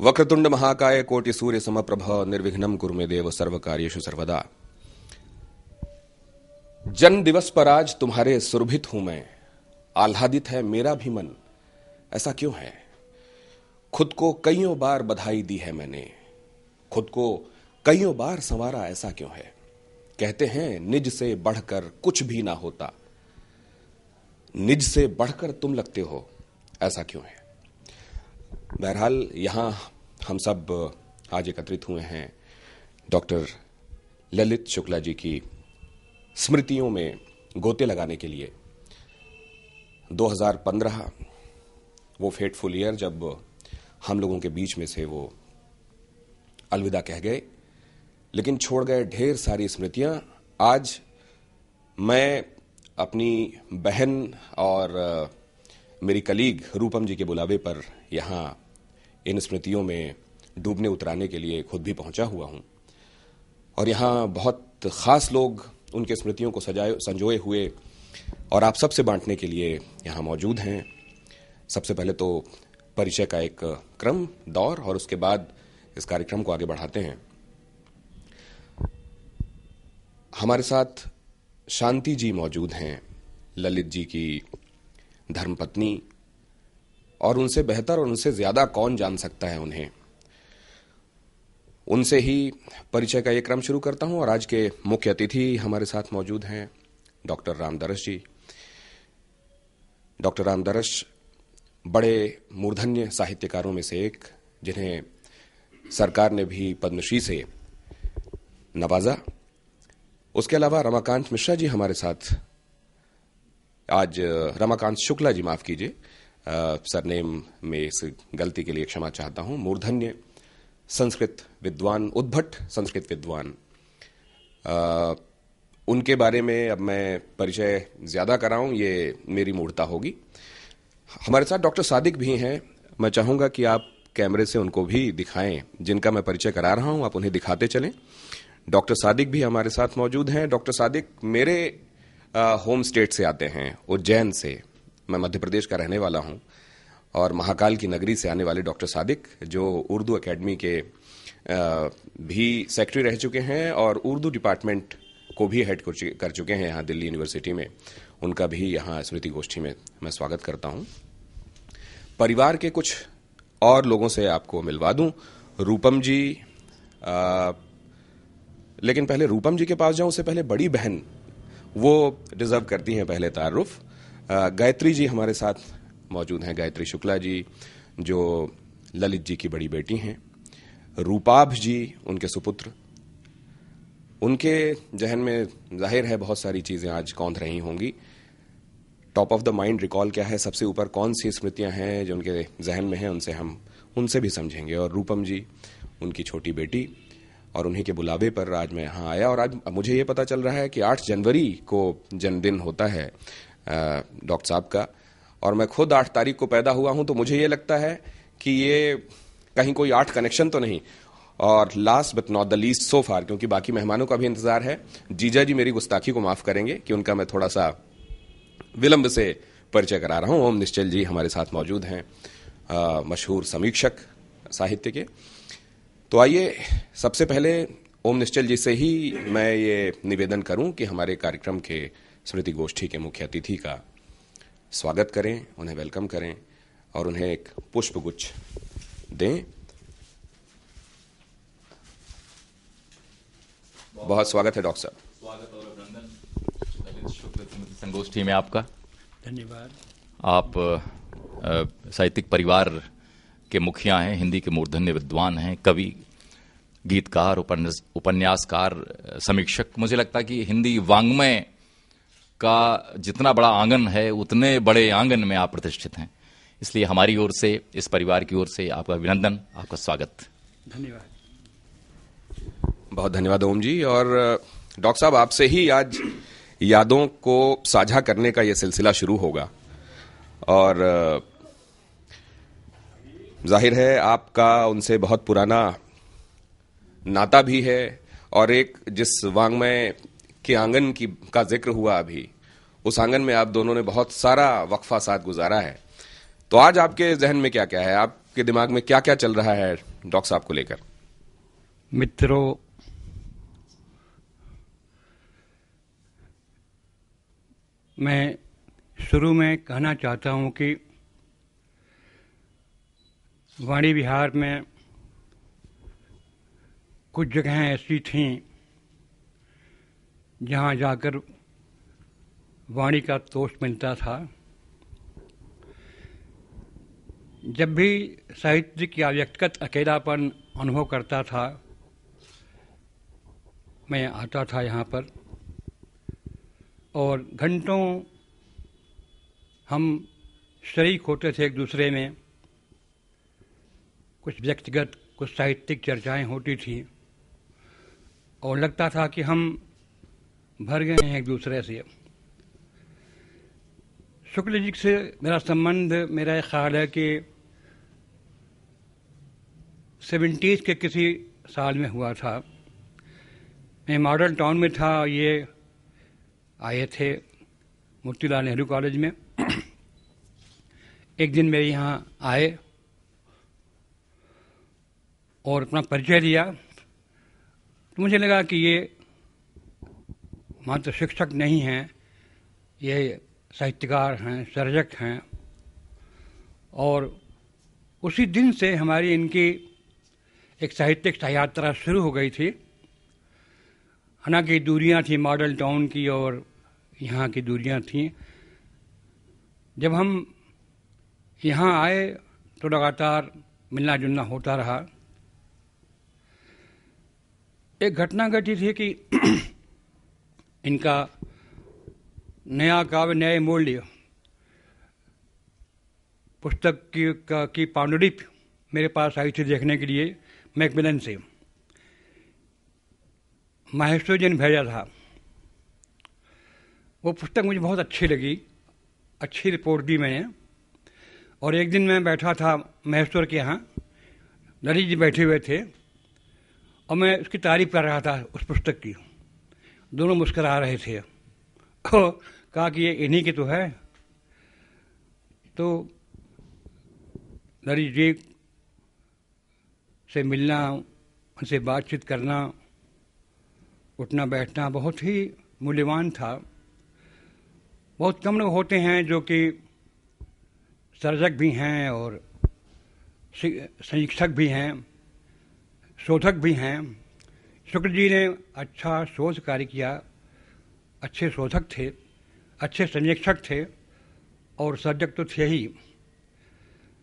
वक्रतुंड महाकाय कोटि सूर्य समप्रभ निर्विघ्नं कुरु मे देव सर्वकार्येषु सर्वदा। जन्म दिवस पर आज तुम्हारे सुरभित हूं मैं, आह्लादित है मेरा भी मन, ऐसा क्यों है? खुद को कईयों बार बधाई दी है मैंने, खुद को कईयों बार संवारा, ऐसा क्यों है? कहते हैं निज से बढ़कर कुछ भी ना होता, निज से बढ़कर तुम लगते हो, ऐसा क्यों है? बहरहाल यहां हम सब आज एकत्रित हुए हैं डॉक्टर ललित शुक्ला जी की स्मृतियों में गोते लगाने के लिए। 2015 वो फेटफुल ईयर जब हम लोगों के बीच में से वो अलविदा कह गए, लेकिन छोड़ गए ढेर सारी स्मृतियां। आज मैं अपनी बहन और मेरी कलीग रूपम जी के बुलावे पर यहां इन स्मृतियों में डूबने उतराने के लिए खुद भी पहुंचा हुआ हूं, और यहां बहुत खास लोग उनके स्मृतियों को संजोए हुए और आप सबसे बांटने के लिए यहां मौजूद हैं। सबसे पहले तो परिचय का एक क्रम दौर और उसके बाद इस कार्यक्रम को आगे बढ़ाते हैं। हमारे साथ शांति जी मौजूद हैं, ललित जी की धर्मपत्नी, और उनसे बेहतर और उनसे ज्यादा कौन जान सकता है उन्हें। उनसे ही परिचय का ये क्रम शुरू करता हूं और आज के मुख्य अतिथि हमारे साथ मौजूद हैं डॉक्टर रामदरस जी। डॉक्टर रामदरस बड़े मूर्धन्य साहित्यकारों में से एक, जिन्हें सरकार ने भी पद्मश्री से नवाजा। उसके अलावा रमाकांत मिश्रा जी हमारे साथ आज, रमाकांत शुक्ला जी, माफ कीजिए, सरनेम में इस गलती के लिए क्षमा चाहता हूं। मूर्धन्य संस्कृत विद्वान, उद्भट संस्कृत विद्वान। उनके बारे में अब मैं परिचय ज्यादा कराऊं ये मेरी मूर्खता होगी। हमारे साथ डॉक्टर सादिक भी हैं। मैं चाहूंगा कि आप कैमरे से उनको भी दिखाएं, जिनका मैं परिचय करा रहा हूं आप उन्हें दिखाते चलें। डॉक्टर सादिक भी हमारे साथ मौजूद हैं। डॉक्टर सादिक मेरे होम स्टेट से आते हैं, उज्जैन से। मैं मध्य प्रदेश का रहने वाला हूं, और महाकाल की नगरी से आने वाले डॉक्टर सादिक, जो उर्दू एकेडमी के भी सेक्रेटरी रह चुके हैं और उर्दू डिपार्टमेंट को भी हेड कर चुके हैं यहाँ दिल्ली यूनिवर्सिटी में, उनका भी यहाँ स्मृति गोष्ठी में मैं स्वागत करता हूं। परिवार के कुछ और लोगों से आपको मिलवा दूं। रूपम जी, लेकिन पहले रूपम जी के पास जाऊं उससे पहले बड़ी बहन, वो डिजर्व करती हैं पहले तारुफ। गायत्री जी हमारे साथ मौजूद हैं, गायत्री शुक्ला जी, जो ललित जी की बड़ी बेटी हैं। रूपाभ जी उनके सुपुत्र। उनके जहन में जाहिर है बहुत सारी चीजें आज कौंध रही होंगी। Top of the mind recall क्या है, सबसे ऊपर कौन सी स्मृतियां हैं जो उनके जहन में हैं, उनसे भी समझेंगे। और रूपम जी उनकी छोटी बेटी, और उन्हीं के बुलावे पर आज मैं यहाँ आया। और आज मुझे ये पता चल रहा है कि 8 जनवरी को जन्मदिन होता है डॉक्टर साहब का, और मैं खुद 8 तारीख को पैदा हुआ हूं, तो मुझे ये लगता है कि ये कहीं कोई 8 कनेक्शन तो नहीं। और last but not the least so far, क्योंकि बाकी मेहमानों का भी इंतजार है। जीजा जी मेरी गुस्ताखी को माफ करेंगे कि उनका मैं थोड़ा सा विलंब से परिचय करा रहा हूं। ओम निश्चल जी हमारे साथ मौजूद हैं, मशहूर समीक्षक साहित्य के। तो आइए सबसे पहले ओम निश्चल जी से ही मैं ये निवेदन करूं कि हमारे कार्यक्रम के स्मृति गोष्ठी के मुख्य अतिथि का स्वागत करें, उन्हें वेलकम करें और उन्हें एक पुष्पगुच्छ दें। बहुत स्वागत है डॉक्टर साहब। स्वागत और अभिनंदन ललित शुक्ल स्मृति संगोष्ठी में आपका। धन्यवाद। आप साहित्यिक परिवार के मुखिया हैं, हिंदी के मूर्धन्य विद्वान हैं, कवि, गीतकार, उपन्यासकार, समीक्षक। मुझे लगता है कि हिंदी वाङ्मय का जितना बड़ा आंगन है उतने बड़े आंगन में आप प्रतिष्ठित हैं। इसलिए हमारी ओर से, इस परिवार की ओर से आपका अभिनंदन, आपका स्वागत। धन्यवाद। बहुत धन्यवाद ओम जी। और डॉक्टर साहब, आपसे ही आज यादों को साझा करने का यह सिलसिला शुरू होगा, और जाहिर है आपका उनसे बहुत पुराना नाता भी है, और एक जिस वाङ्मय के आंगन का जिक्र हुआ अभी, उस आंगन में आप दोनों ने बहुत सारा वक्फा साथ गुजारा है। तो आज आपके जहन में क्या क्या है? आप आपके दिमाग में क्या क्या चल रहा है डॉक्टर साहब को लेकर? मित्रों, मैं शुरू में कहना चाहता हूं कि वाणी विहार में कुछ जगहें ऐसी थीं जहां जाकर वाणी का तोष मिलता था। जब भी साहित्यिक या व्यक्तिगत अकेलापन अनुभव करता था, मैं आता था यहाँ पर और घंटों हम शरीक होते थे एक दूसरे में। कुछ व्यक्तिगत, कुछ साहित्यिक चर्चाएं होती थी और लगता था कि हम भर गए हैं एक दूसरे से। शुक्ल जी से मेरा संबंध, मेरा ख्याल है कि 70s के किसी साल में हुआ था। मैं मॉडल टाउन में था और ये आए थे मोतीलाल नेहरू कॉलेज में। एक दिन मेरे यहाँ आए और अपना परिचय दिया तो मुझे लगा कि ये मात्र शिक्षक नहीं हैं, ये साहित्यकार हैं, सर्जक हैं। और उसी दिन से हमारी इनकी एक साहित्यिक यात्रा शुरू हो गई थी। हालांकि दूरियां थी मॉडल टाउन की और यहाँ की दूरियां थीं। जब हम यहाँ आए तो लगातार मिलना जुलना होता रहा। एक घटना घटी थी कि इनका नया काव्य नए मूल्य पुस्तक की पांडुलिपि मेरे पास आई थी देखने के लिए मैकमिलन से। माहेश्वर जी ने भेजा था। वो पुस्तक मुझे बहुत अच्छी लगी, अच्छी रिपोर्ट दी मैंने। और एक दिन मैं बैठा था महेश्वर के यहाँ, ललित जी बैठे हुए थे और मैं उसकी तारीफ कर रहा था उस पुस्तक की। दोनों मुस्करा रहे थे और कहा कि ये इन्हीं की तो है। तो ललित जी से मिलना, उनसे बातचीत करना, उठना बैठना बहुत ही मूल्यवान था। बहुत कम लोग होते हैं जो कि सर्जक भी हैं और समीक्षक भी हैं, शोधक भी हैं। शुक्ल जी ने अच्छा शोध कार्य किया, अच्छे शोधक थे, अच्छे समीक्षक थे और सर्जक तो थे ही।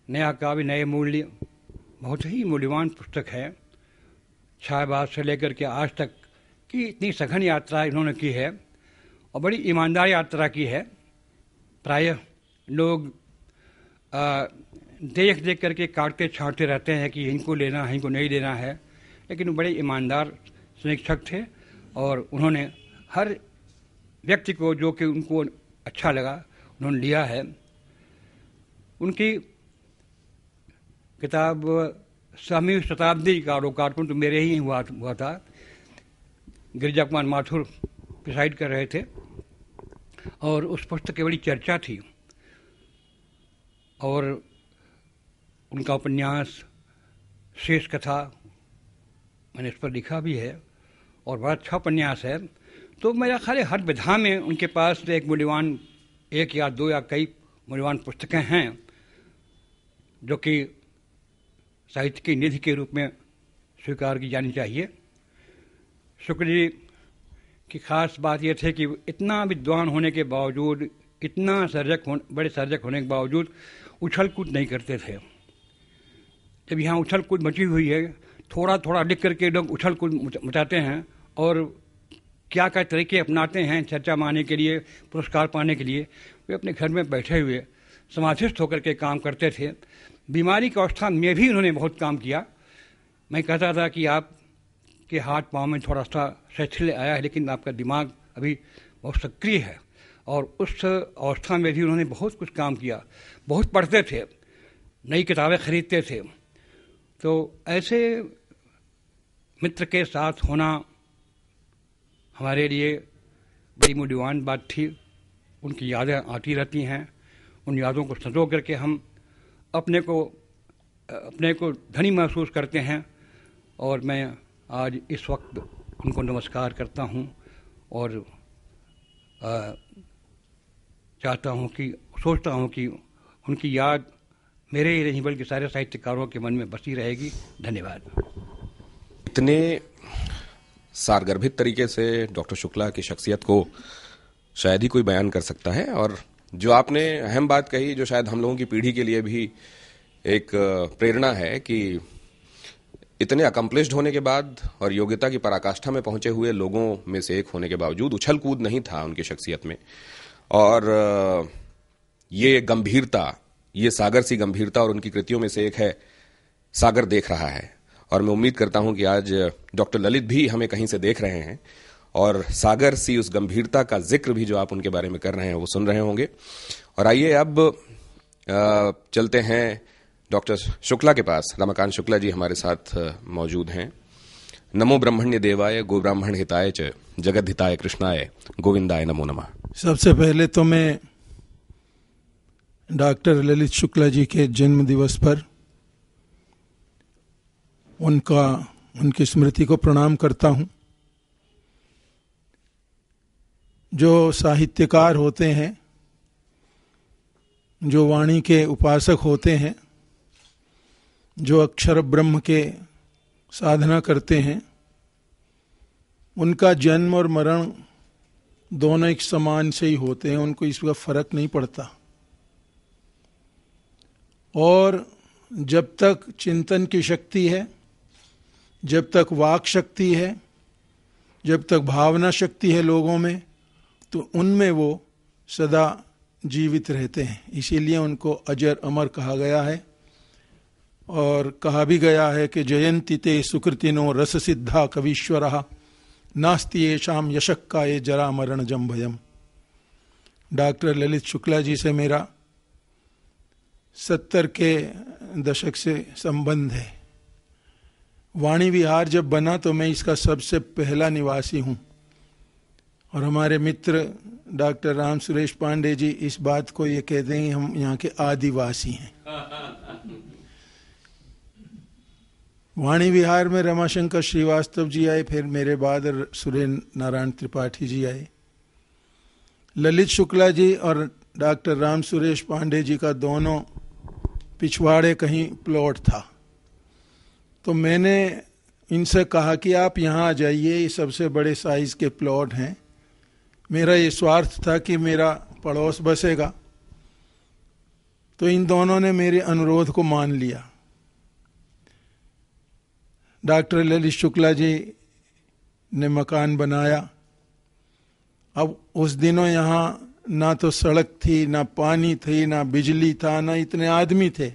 नया काव्य नए मूल्य बहुत ही मूल्यवान पुस्तक है। छायावाद से लेकर के आज तक की इतनी सघन यात्रा इन्होंने की है और बड़ी ईमानदार यात्रा की है। प्रायः लोग देख देख करके काटते छांटते रहते हैं कि इनको लेना है, इनको नहीं लेना है, लेकिन वो बड़े ईमानदार समीक्षक थे और उन्होंने हर व्यक्ति को जो कि उनको अच्छा लगा उन्होंने लिया है। उनकी किताब 7वीं शताब्दी का लोकार्पण तो मेरे ही हुआ था। गिरिजा कुमार माथुर प्रिसाइड कर रहे थे और उस पुस्तक की बड़ी चर्चा थी। और उनका उपन्यास शेष कथा मैंने इस पर लिखा भी है और बड़ा अच्छा उपन्यास है। तो मेरा ख्याल है हर विधा में उनके पास एक मूल्यवान, एक या दो या कई मूल्यवान पुस्तकें हैं जो कि साहित्य की निधि के रूप में स्वीकार की जानी चाहिए। शुक्ल जी की खास बात यह थी कि इतना विद्वान होने के बावजूद, इतना बड़े सर्जक होने के बावजूद उछल कूद नहीं करते थे। जब यहाँ उछल कूद मची हुई है, थोड़ा थोड़ा लिख करके लोग उछल कूद मचाते हैं और क्या क्या तरीके अपनाते हैं चर्चा माने के लिए, पुरस्कार पाने के लिए। वे अपने घर में बैठे हुए समाधिस्थ होकर के काम करते थे। बीमारी की अवस्था में भी उन्होंने बहुत काम किया। मैं कहता था कि आपके हाथ पाँव में थोड़ा सा शैथिल्य आया है, लेकिन आपका दिमाग अभी बहुत सक्रिय है। और उस अवस्था में भी उन्होंने बहुत कुछ काम किया। बहुत पढ़ते थे, नई किताबें खरीदते थे। तो ऐसे मित्र के साथ होना हमारे लिए बड़ी मूल्यवान बात थी। उनकी यादें आती रहती हैं। उन यादों को संजो करके हम अपने को अपने को धनी महसूस करते हैं। और मैं आज इस वक्त उनको नमस्कार करता हूँ और चाहता हूँ कि सोचता हूँ कि उनकी याद मेरे ही नहीं बल्कि सारे साहित्यकारों के मन में बसी रहेगी। धन्यवाद। इतने सारगर्भित तरीके से डॉक्टर शुक्ला की शख्सियत को शायद ही कोई बयान कर सकता है, और जो आपने अहम बात कही जो शायद हम लोगों की पीढ़ी के लिए भी एक प्रेरणा है कि इतने अकम्प्लिश्ड होने के बाद और योग्यता की पराकाष्ठा में पहुंचे हुए लोगों में से एक होने के बावजूद उछल कूद नहीं था उनकी शख्सियत में, और ये गंभीरता, ये सागर सी गंभीरता, और उनकी कृतियों में से एक है सागर देख रहा है। और मैं उम्मीद करता हूं कि आज डॉक्टर ललित भी हमें कहीं से देख रहे हैं और सागर सी उस गंभीरता का जिक्र भी जो आप उनके बारे में कर रहे हैं वो सुन रहे होंगे। और आइए अब चलते हैं डॉक्टर शुक्ला के पास। रमाकांत शुक्ला जी हमारे साथ मौजूद हैं। नमो ब्रह्मण्य देवाय गो ब्राह्मण हिताय च जगद हिताय कृष्णाय गोविंदाय नमो नमः। सबसे पहले तो मैं डॉक्टर ललित शुक्ला जी के जन्म दिवस पर उनकी स्मृति को प्रणाम करता हूं। जो साहित्यकार होते हैं, जो वाणी के उपासक होते हैं, जो अक्षर ब्रह्म के साधना करते हैं, उनका जन्म और मरण दोनों एक समान से ही होते हैं, उनको इसका फर्क नहीं पड़ता। और जब तक चिंतन की शक्ति है, जब तक वाक शक्ति है, जब तक भावना शक्ति है लोगों में, तो उनमें वो सदा जीवित रहते हैं। इसीलिए उनको अजर अमर कहा गया है। और कहा भी गया है कि जयंती ते सुकृतिनो रस सिद्धा कवीश्वरः नास्ति येषाम यशक्काये जरा मरण जम भयम। डॉक्टर ललित शुक्ला जी से मेरा 70 के दशक से संबंध है। वाणी विहार जब बना तो मैं इसका सबसे पहला निवासी हूँ। और हमारे मित्र डॉक्टर राम सुरेश पांडे जी इस बात को ये कहते हैं हम यहाँ के आदिवासी हैं। वाणी विहार में रमाशंकर श्रीवास्तव जी आए, फिर मेरे बाद सुरेंद्र नारायण त्रिपाठी जी आए। ललित शुक्ला जी और डॉक्टर राम सुरेश पांडे जी का दोनों पिछवाड़े कहीं प्लॉट था। तो मैंने इनसे कहा कि आप यहाँ आ जाइए, ये सबसे बड़े साइज के प्लॉट हैं। मेरा ये स्वार्थ था कि मेरा पड़ोस बसेगा। तो इन दोनों ने मेरे अनुरोध को मान लिया। डॉक्टर ललित शुक्ला जी ने मकान बनाया। अब उस दिनों यहाँ ना तो सड़क थी, ना पानी थी, ना बिजली था, ना इतने आदमी थे।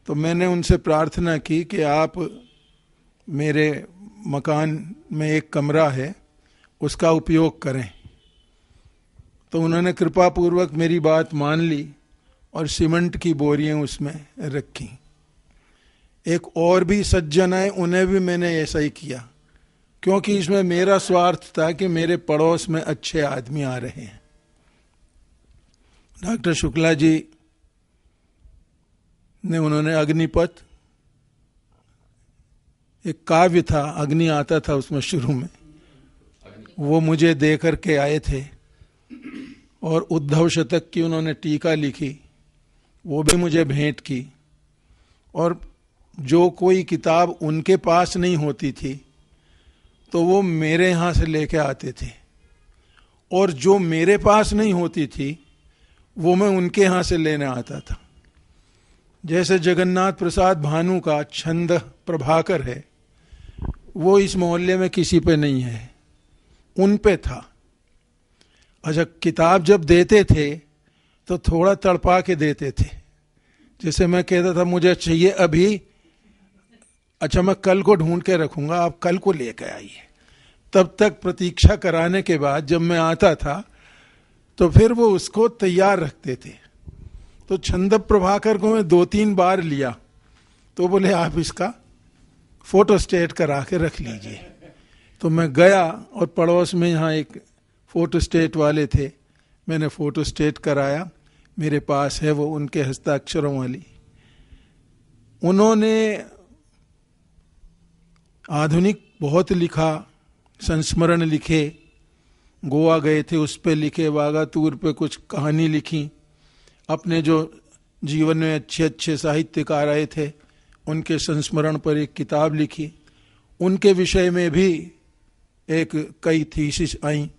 तो मैंने उनसे प्रार्थना की कि आप मेरे मकान में एक कमरा है उसका उपयोग करें। तो उन्होंने कृपा पूर्वक मेरी बात मान ली और सीमेंट की बोरियां उसमें रखी। एक और भी सज्जन है, उन्हें भी मैंने ऐसा ही किया, क्योंकि इसमें मेरा स्वार्थ था कि मेरे पड़ोस में अच्छे आदमी आ रहे हैं। डॉक्टर शुक्ला जी ने उन्होंने अग्निपथ, एक काव्य था, अग्नि आता था उसमें शुरू में, वो मुझे दे करके आए थे। और उद्धव शतक की उन्होंने टीका लिखी, वो भी मुझे भेंट की। और जो कोई किताब उनके पास नहीं होती थी तो वो मेरे यहाँ से लेके आते थे, और जो मेरे पास नहीं होती थी वो मैं उनके यहाँ से लेने आता था। जैसे जगन्नाथ प्रसाद भानु का छंद प्रभाकर है, वो इस मोहल्ले में किसी पे नहीं है, उन पे था। अच्छा, किताब जब देते थे तो थोड़ा तड़पा के देते थे। जैसे मैं कहता था मुझे चाहिए अभी, अच्छा मैं कल को ढूंढ के रखूंगा, आप कल को लेकर आइए। तब तक प्रतीक्षा कराने के बाद जब मैं आता था तो फिर वो उसको तैयार रखते थे। तो छंद प्रभाकर को मैं 2-3 बार लिया, तो बोले आप इसका फोटो स्टेट करा के रख लीजिए। तो मैं गया और पड़ोस में यहाँ एक फोटो स्टेट वाले थे, मैंने फोटो स्टेट कराया, मेरे पास है वो उनके हस्ताक्षरों वाली। उन्होंने आधुनिक बहुत लिखा, संस्मरण लिखे, गोवा गए थे उस पे लिखे, वागातूर पे कुछ कहानी लिखी, अपने जो जीवन में अच्छे अच्छे साहित्यकार आए थे उनके संस्मरण पर एक किताब लिखी। उनके विषय में भी कई थीसिस आई।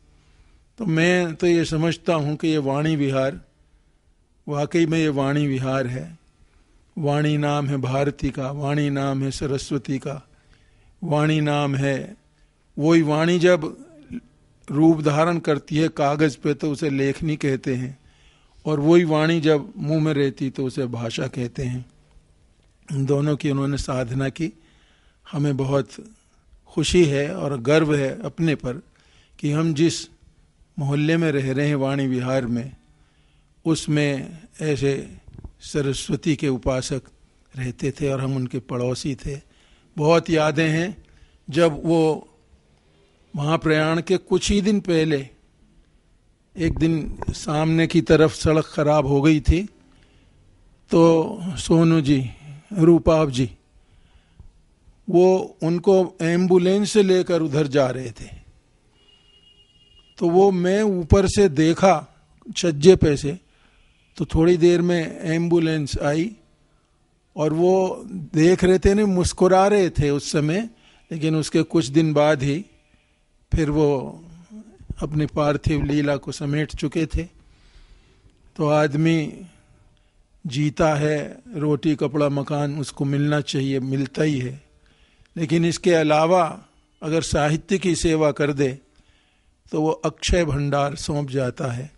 तो मैं तो ये समझता हूँ कि ये वाणी विहार, वाकई में ये वाणी विहार है। वाणी नाम है भारती का, वाणी नाम है सरस्वती का, वाणी नाम है, वही वाणी जब रूप धारण करती है कागज पे तो उसे लेखनी कहते हैं, और वही वाणी जब मुंह में रहती तो उसे भाषा कहते हैं। इन दोनों की उन्होंने साधना की। हमें बहुत खुशी है और गर्व है अपने पर कि हम जिस मोहल्ले में रह रहे हैं वाणी विहार में, उसमें ऐसे सरस्वती के उपासक रहते थे और हम उनके पड़ोसी थे। बहुत यादें हैं जब वो महाप्रयाण के कुछ ही दिन पहले एक दिन सामने की तरफ सड़क खराब हो गई थी, तो सोनू जी, रूपाब जी, वो उनको एम्बुलेंस से लेकर उधर जा रहे थे। तो वो मैं ऊपर से देखा छज्जे पे से, तो थोड़ी देर में एम्बुलेंस आई और वो देख रहे थे, नहीं मुस्कुरा रहे थे उस समय, लेकिन उसके कुछ दिन बाद ही फिर वो अपनी पार्थिव लीला को समेट चुके थे। तो आदमी जीता है, रोटी कपड़ा मकान उसको मिलना चाहिए, मिलता ही है, लेकिन इसके अलावा अगर साहित्य की सेवा कर दे तो वो अक्षय भंडार सौंप जाता है।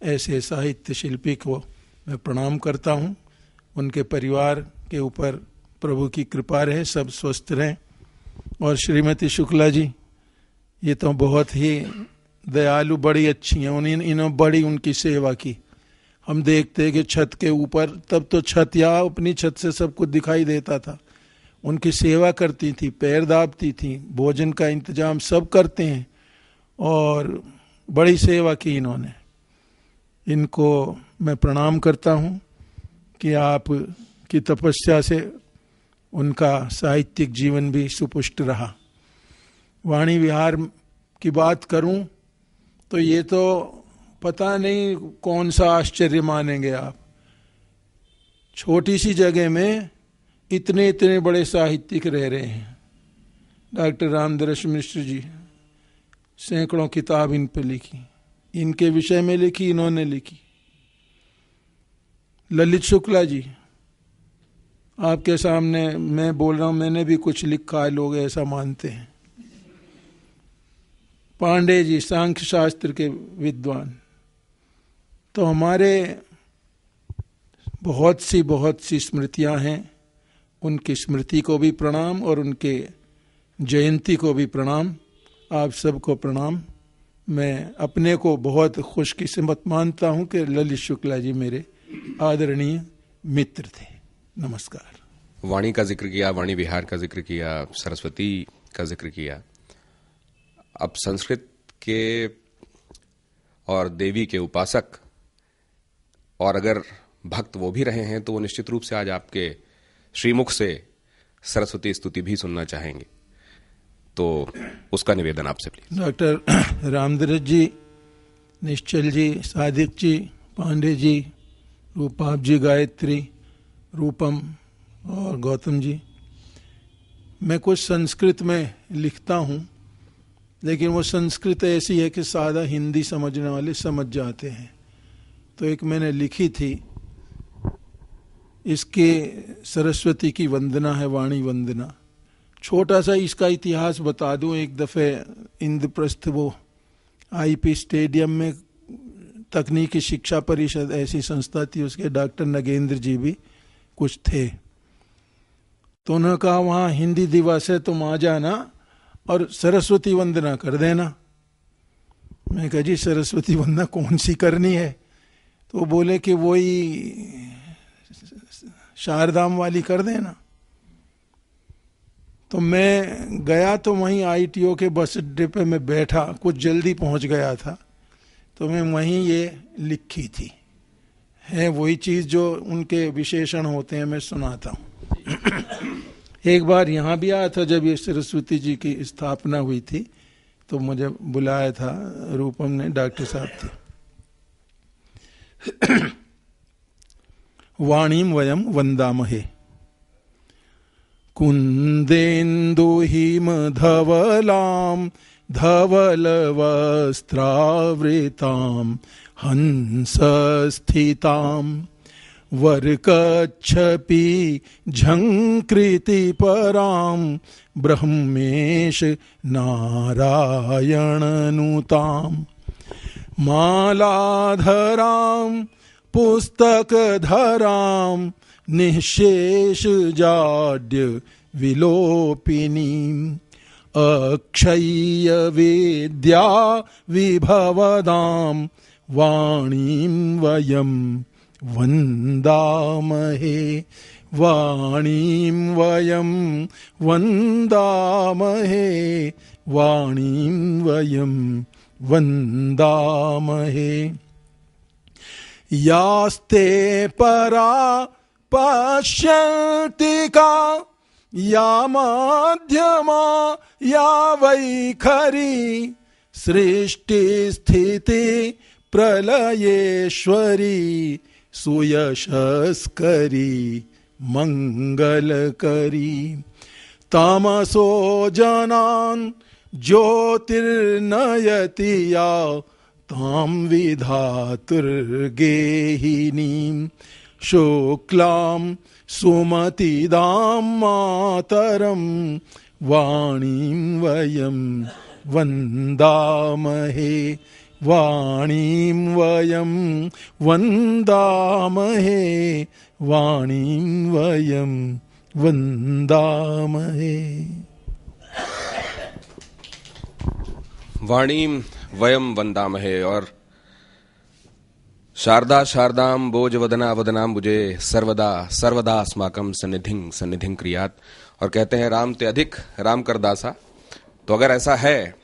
ऐसे साहित्य शिल्पी को मैं प्रणाम करता हूँ। उनके परिवार के ऊपर प्रभु की कृपा रहे, सब स्वस्थ रहें। और श्रीमती शुक्ला जी, ये तो बहुत ही दयालु, बड़ी अच्छी हैं। इन्होंने बड़ी उनकी सेवा की। हम देखते हैं कि छत के ऊपर, तब तो छत या अपनी छत से सब कुछ दिखाई देता था, उनकी सेवा करती थी, पैर दाबती थी, भोजन का इंतजाम सब करते हैं और बड़ी सेवा की इन्होंने। इनको मैं प्रणाम करता हूँ कि आप की तपस्या से उनका साहित्यिक जीवन भी सुपुष्ट रहा। वाणी विहार की बात करूं तो ये तो पता नहीं कौन सा आश्चर्य मानेंगे आप। छोटी सी जगह में इतने इतने बड़े साहित्यिक रह रहे हैं। डॉक्टर रामदरस मिश्र जी सैकड़ों किताब इन पे लिखी, इनके विषय में लिखी, इन्होंने लिखी। ललित शुक्ला जी, आपके सामने मैं बोल रहा हूं, मैंने भी कुछ लिखा है, लोग ऐसा मानते हैं। पांडे जी सांख्य शास्त्र के विद्वान। तो हमारे बहुत सी स्मृतियां हैं। उनकी स्मृति को भी प्रणाम और उनके जयंती को भी प्रणाम। आप सबको प्रणाम। मैं अपने को बहुत खुशकिस्मत मानता हूं कि ललित शुक्ला जी मेरे आदरणीय मित्र थे। नमस्कार। वाणी का जिक्र किया, वाणी विहार का जिक्र किया, सरस्वती का जिक्र किया। अब संस्कृत के और देवी के उपासक और अगर भक्त वो भी रहे हैं तो वो निश्चित रूप से आज आपके श्रीमुख से सरस्वती स्तुति भी सुनना चाहेंगे, तो उसका निवेदन आपसे प्लीज। डॉक्टर रामदरस जी, निश्चल जी, सादिक जी, पांडे जी, रूपाब जी, गायत्री, रूपम और गौतम जी, मैं कुछ संस्कृत में लिखता हूँ, लेकिन वो संस्कृत ऐसी है कि सादा हिंदी समझने वाले समझ जाते हैं। तो एक मैंने लिखी थी, इसके सरस्वती की वंदना है, वाणी वंदना। छोटा सा इसका इतिहास बता दूं। एक दफ़े इंद्रप्रस्थ वो आईपी स्टेडियम में तकनीकी शिक्षा परिषद ऐसी संस्था थी, उसके डॉक्टर नगेंद्र जी भी कुछ थे। तो उन्होंने कहा वहाँ हिंदी दिवस है, तुम आ जाना और सरस्वती वंदना कर देना। मैं कहा जी सरस्वती वंदना कौन सी करनी है? तो बोले कि वही शारदाम वाली कर देना। तो मैं गया तो वहीं आईटीओ के बस अड्डे पे मैं बैठा, कुछ जल्दी पहुंच गया था, तो मैं वहीं ये लिखी थी। है वही चीज़ जो उनके विशेषण होते हैं, मैं सुनाता हूँ। एक बार यहाँ भी आया था जब ये सरस्वती जी की स्थापना हुई थी, तो मुझे बुलाया था रूपम ने, डॉक्टर साहब थे। वाणीम वयम वंदामहे कुंदेन्दु हिम धवलाम धवलवस्त्रावृताम हंसस्थिताम वर्कच्छपि झंकृति पराम ब्रह्मेश नारायणनुताम मालाधराम पुस्तकधराम निःशेष जाड्य विलोपिनीम अक्षय्य विद्या विभवदाम वाणीं वयं वन्दामहे वाणीं वयं वन्दामहे वाणीं वयं वन्दामहे यास्ते परा पश्यन्ति का या मध्यमा या वैखरी सृष्टि स्थिति प्रलयेश्वरी सुयशस्करी मंगलकरी तामसो जनान् ज्योतिर्नयति या तां विधातुर्गेहिनीं शुक्लां सुमतिदां मातरं वाणीं वयं वन्दामहे वाणीं वयं वन्दामहे वाणीं वयं वन्दामहे। वाणीम वयम वंदामहे और शारदा शारदाम बोज वदना वदनाम्बुजे सर्वदा सर्वदा अस्माकं सन्निधिं सन्निधिं क्रियात। और कहते हैं राम ते अधिक राम कर दासा। तो अगर ऐसा है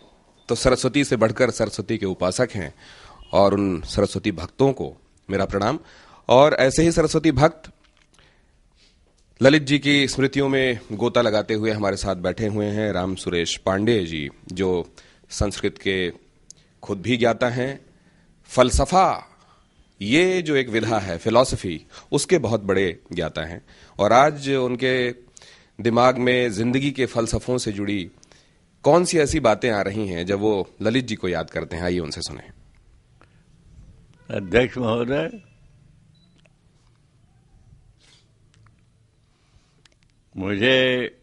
तो सरस्वती से बढ़कर सरस्वती के उपासक हैं और उन सरस्वती भक्तों को मेरा प्रणाम। और ऐसे ही सरस्वती भक्त ललित जी की स्मृतियों में गोता लगाते हुए हमारे साथ बैठे हुए हैं राम सुरेश पांडे जी, जो संस्कृत के खुद भी ज्ञाता हैं। फलसफा, ये जो एक विधा है फिलॉसफी, उसके बहुत बड़े ज्ञाता हैं। और आज उनके दिमाग में जिंदगी के फलसफों से जुड़ी कौन सी ऐसी बातें आ रही हैं जब वो ललित जी को याद करते हैं, आइए उनसे सुने। अध्यक्ष महोदय, मुझे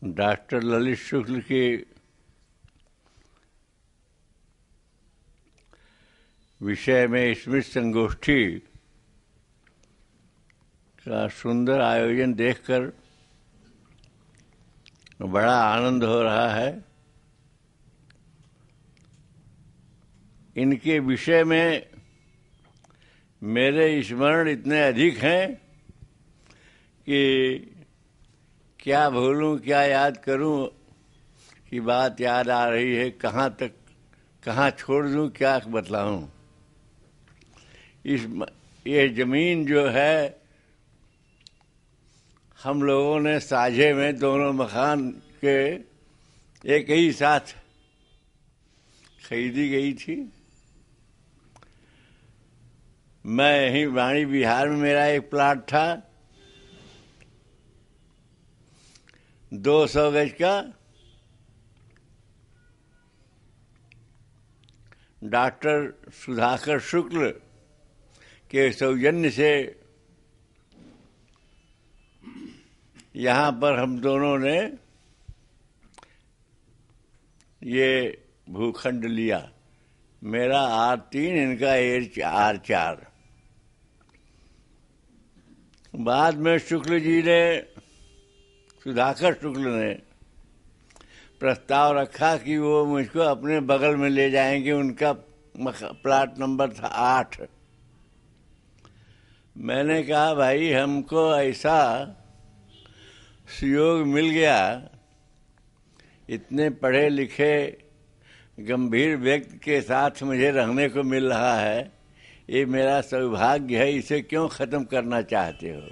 डॉक्टर ललित शुक्ल की विषय में स्मृति संगोष्ठी का सुंदर आयोजन देखकर बड़ा आनंद हो रहा है। इनके विषय में मेरे स्मरण इतने अधिक हैं कि क्या भूलूं क्या याद करूं कि बात याद आ रही है, कहाँ तक कहाँ छोड़ दूं क्या बतलाऊं। ये जमीन जो है हम लोगों ने साझे में दोनों मकान के एक ही साथ खरीदी गई थी। मैं यहीं वाणी बिहार में मेरा एक प्लाट था 200 गज का। डॉक्टर सुधाकर शुक्ल के सौजन्य से यहाँ पर हम दोनों ने ये भूखंड लिया। मेरा R3, इनका R4। बाद में शुक्ल जी ने, सुधाकर शुक्ल ने प्रस्ताव रखा कि वो मुझको अपने बगल में ले जाएंगे। उनका प्लाट नंबर था 8। मैंने कहा भाई हमको ऐसा सुयोग मिल गया, इतने पढ़े लिखे गंभीर व्यक्ति के साथ मुझे रहने को मिल रहा है, ये मेरा सौभाग्य है, इसे क्यों ख़त्म करना चाहते हो?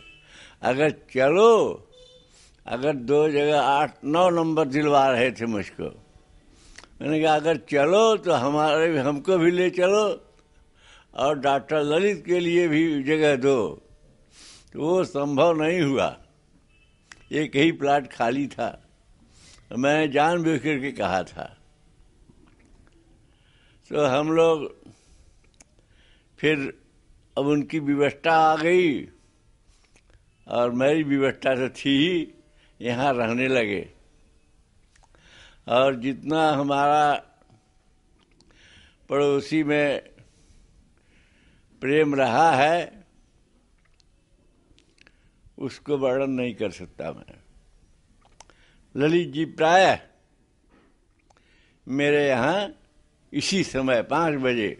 अगर चलो, अगर 2 जगह 8-9 नंबर दिलवा रहे थे मुझको, मैंने कहा अगर चलो तो हमको भी ले चलो और डॉक्टर ललित के लिए भी जगह दो। तो वो संभव नहीं हुआ, एक ही प्लाट खाली था। मैंने जानबूझ करके कहा था। तो हम लोग फिर अब उनकी व्यवस्था आ गई और मेरी व्यवस्था तो थी ही, यहाँ रहने लगे। और जितना हमारा पड़ोसी में प्रेम रहा है उसको वर्णन नहीं कर सकता मैं। ललित जी प्रायः मेरे यहाँ इसी समय 5 बजे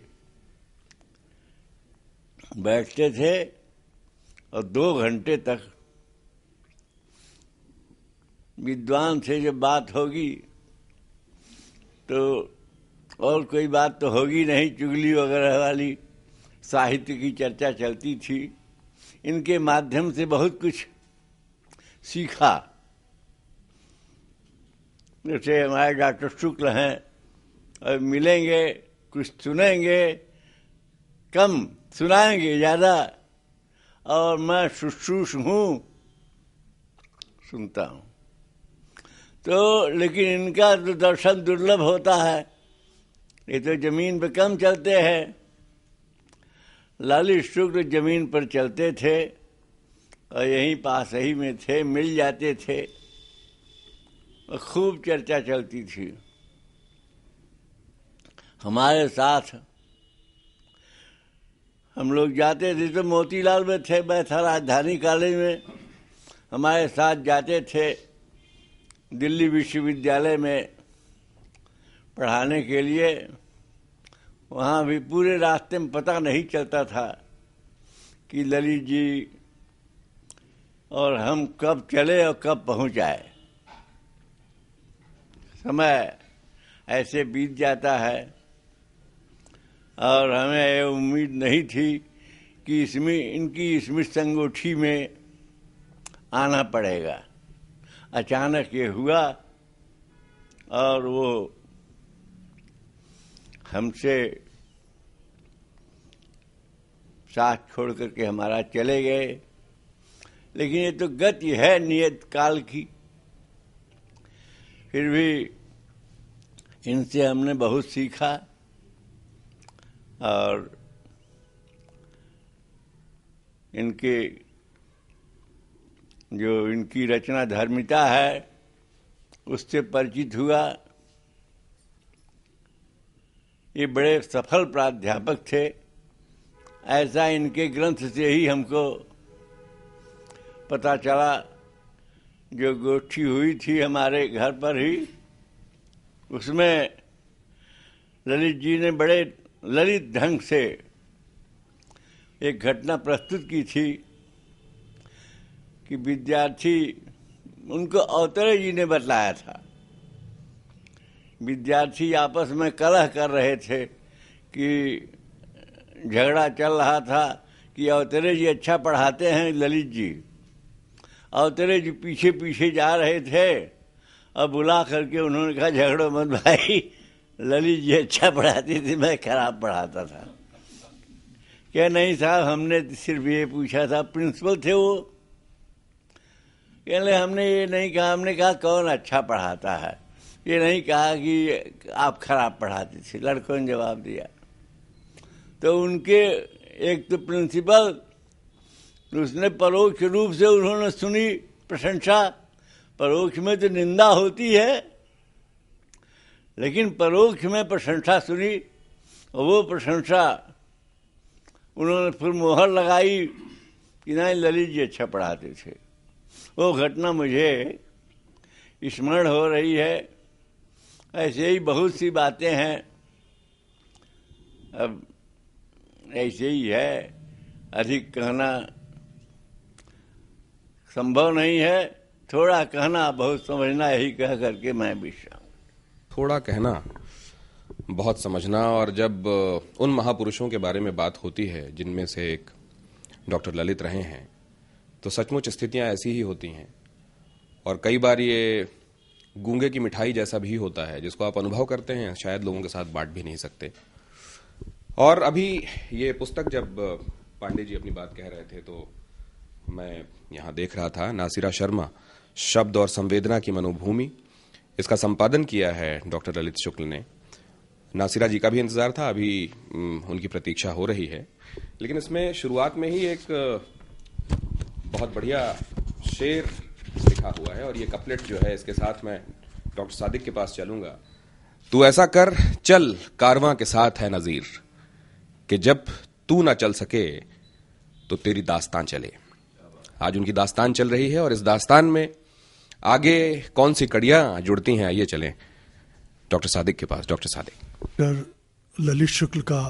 बैठते थे और 2 घंटे तक विद्वान से जब बात होगी तो और कोई बात तो होगी नहीं, चुगली वगैरह वाली, साहित्य की चर्चा चलती थी। इनके माध्यम से बहुत कुछ सीखा। जैसे हमारे डॉक्टर शुक्ल हैं, और मिलेंगे, कुछ सुनेंगे, कम सुनाएंगे ज़्यादा, और मैं शुश्रूष हूँ, सुनता हूँ। तो लेकिन इनका तो दर्शन दुर्लभ होता है, ये तो जमीन पे कम चलते हैं। ललित शुक्ल जमीन पर चलते थे और यहीं पास ही में थे, मिल जाते थे और खूब चर्चा चलती थी। हमारे साथ हम लोग जाते थे तो मोतीलाल में थे, मैं था राजधानी कॉलेज में, हमारे साथ जाते थे दिल्ली विश्वविद्यालय में पढ़ाने के लिए। वहाँ भी पूरे रास्ते में पता नहीं चलता था कि ललित जी और हम कब चले और कब पहुँच आए। समय ऐसे बीत जाता है और हमें ये उम्मीद नहीं थी कि इनकी स्मृति संगोष्ठी में आना पड़ेगा। अचानक ये हुआ और वो हमसे साथ छोड़ करके हमारा चले गए। लेकिन ये तो गति है नियत काल की। फिर भी इनसे हमने बहुत सीखा और इनके जो इनकी रचना धर्मिता है उससे परिचित हुआ। ये बड़े सफल प्राध्यापक थे, ऐसा इनके ग्रंथ से ही हमको पता चला। जो गोष्ठी हुई थी हमारे घर पर ही, उसमें ललित जी ने बड़े ललित ढंग से एक घटना प्रस्तुत की थी कि विद्यार्थी, उनको अवतरे जी ने बताया था, विद्यार्थी आपस में कलह कर रहे थे कि झगड़ा चल रहा था कि अवतरे जी अच्छा पढ़ाते हैं ललित जी। अवतरे जी पीछे पीछे जा रहे थे और बुला करके उन्होंने कहा झगड़ो मत भाई, ललित जी अच्छा पढ़ाती थी, मैं खराब पढ़ाता था। क्या नहीं साहब, हमने सिर्फ ये पूछा था, प्रिंसिपल थे वो, कहने हमने ये नहीं कहा, हमने कहा कौन अच्छा पढ़ाता है, ये नहीं कहा कि आप खराब पढ़ाती थी। लड़कों ने जवाब दिया। तो उनके एक तो प्रिंसिपल, उसने परोक्ष रूप से उन्होंने सुनी प्रशंसा। परोक्ष में तो निंदा होती है, लेकिन परोक्ष में प्रशंसा सुनी और वो प्रशंसा उन्होंने फिर मोहर लगाई कि नहीं ललित जी अच्छा पढ़ाते थे। वो घटना मुझे स्मरण हो रही है। ऐसे ही बहुत सी बातें हैं। अब ऐसे ही है, अधिक कहना संभव नहीं है। थोड़ा कहना बहुत समझना, यही कह करके मैं विश्राम। थोड़ा कहना बहुत समझना। और जब उन महापुरुषों के बारे में बात होती है जिनमें से एक डॉक्टर ललित रहे हैं, तो सचमुच स्थितियां ऐसी ही होती हैं। और कई बार ये गूंगे की मिठाई जैसा भी होता है, जिसको आप अनुभव करते हैं, शायद लोगों के साथ बांट भी नहीं सकते। और अभी ये पुस्तक जब पांडे जी अपनी बात कह रहे थे, तो मैं यहाँ देख रहा था, नासिरा शर्मा, शब्द और संवेदना की मनोभूमि, इसका संपादन किया है डॉक्टर ललित शुक्ल ने। नासिरा जी का भी इंतजार था, अभी उनकी प्रतीक्षा हो रही है। लेकिन इसमें शुरुआत में ही एक बहुत बढ़िया शेर लिखा हुआ है, और ये कपलेट जो है, इसके साथ मैं डॉक्टर सादिक के पास चलूंगा। तू ऐसा कर चल कारवां के साथ है नजीर, कि जब तू ना चल सके तो तेरी दास्तान चले। आज उनकी दास्तान चल रही है, और इस दास्तान में आगे कौन सी कड़ियां जुड़ती हैं, आइए चलें डॉक्टर सादिक के पास। डॉक्टर सादिक। डॉक्टर ललित शुक्ल का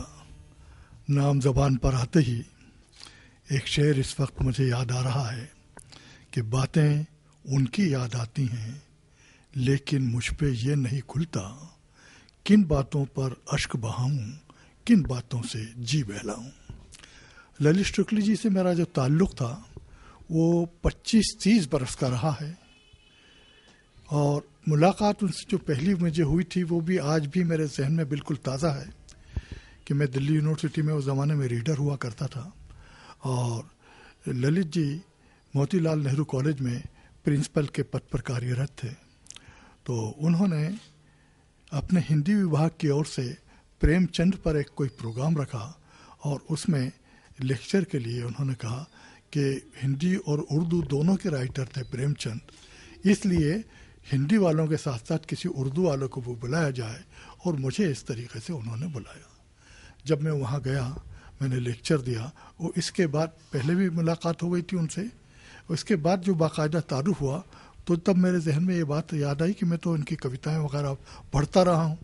नाम जबान पर आते ही एक शेर इस वक्त मुझे याद आ रहा है कि बातें उनकी याद आती हैं, लेकिन मुझ पे ये नहीं खुलता, किन बातों पर अश्क बहाऊं, किन बातों से जी बहलाऊं। ललित शुक्ल जी से मेरा जो ताल्लुक़ था वो 25-30 बरस का रहा है, और मुलाकात उनसे जो पहली मुझे हुई थी वो भी आज भी मेरे जहन में बिल्कुल ताज़ा है कि मैं दिल्ली यूनिवर्सिटी में उस ज़माने में रीडर हुआ करता था, और ललित जी मोतीलाल नेहरू कॉलेज में प्रिंसिपल के पद पर कार्यरत थे। तो उन्होंने अपने हिंदी विभाग की ओर से प्रेमचंद पर एक कोई प्रोग्राम रखा, और उसमें लेक्चर के लिए उन्होंने कहा कि हिंदी और उर्दू दोनों के राइटर थे प्रेमचंद, इसलिए हिंदी वालों के साथ साथ किसी उर्दू वालों को वो बुलाया जाए, और मुझे इस तरीके से उन्होंने बुलाया। जब मैं वहाँ गया, मैंने लेक्चर दिया, वो इसके बाद पहले भी मुलाकात हो गई थी उनसे, उसके बाद जो बाकायदा तारुफ हुआ, तो तब मेरे जहन में ये बात याद आई कि मैं तो इनकी कविताएं वगैरह पढ़ता रहा हूँ,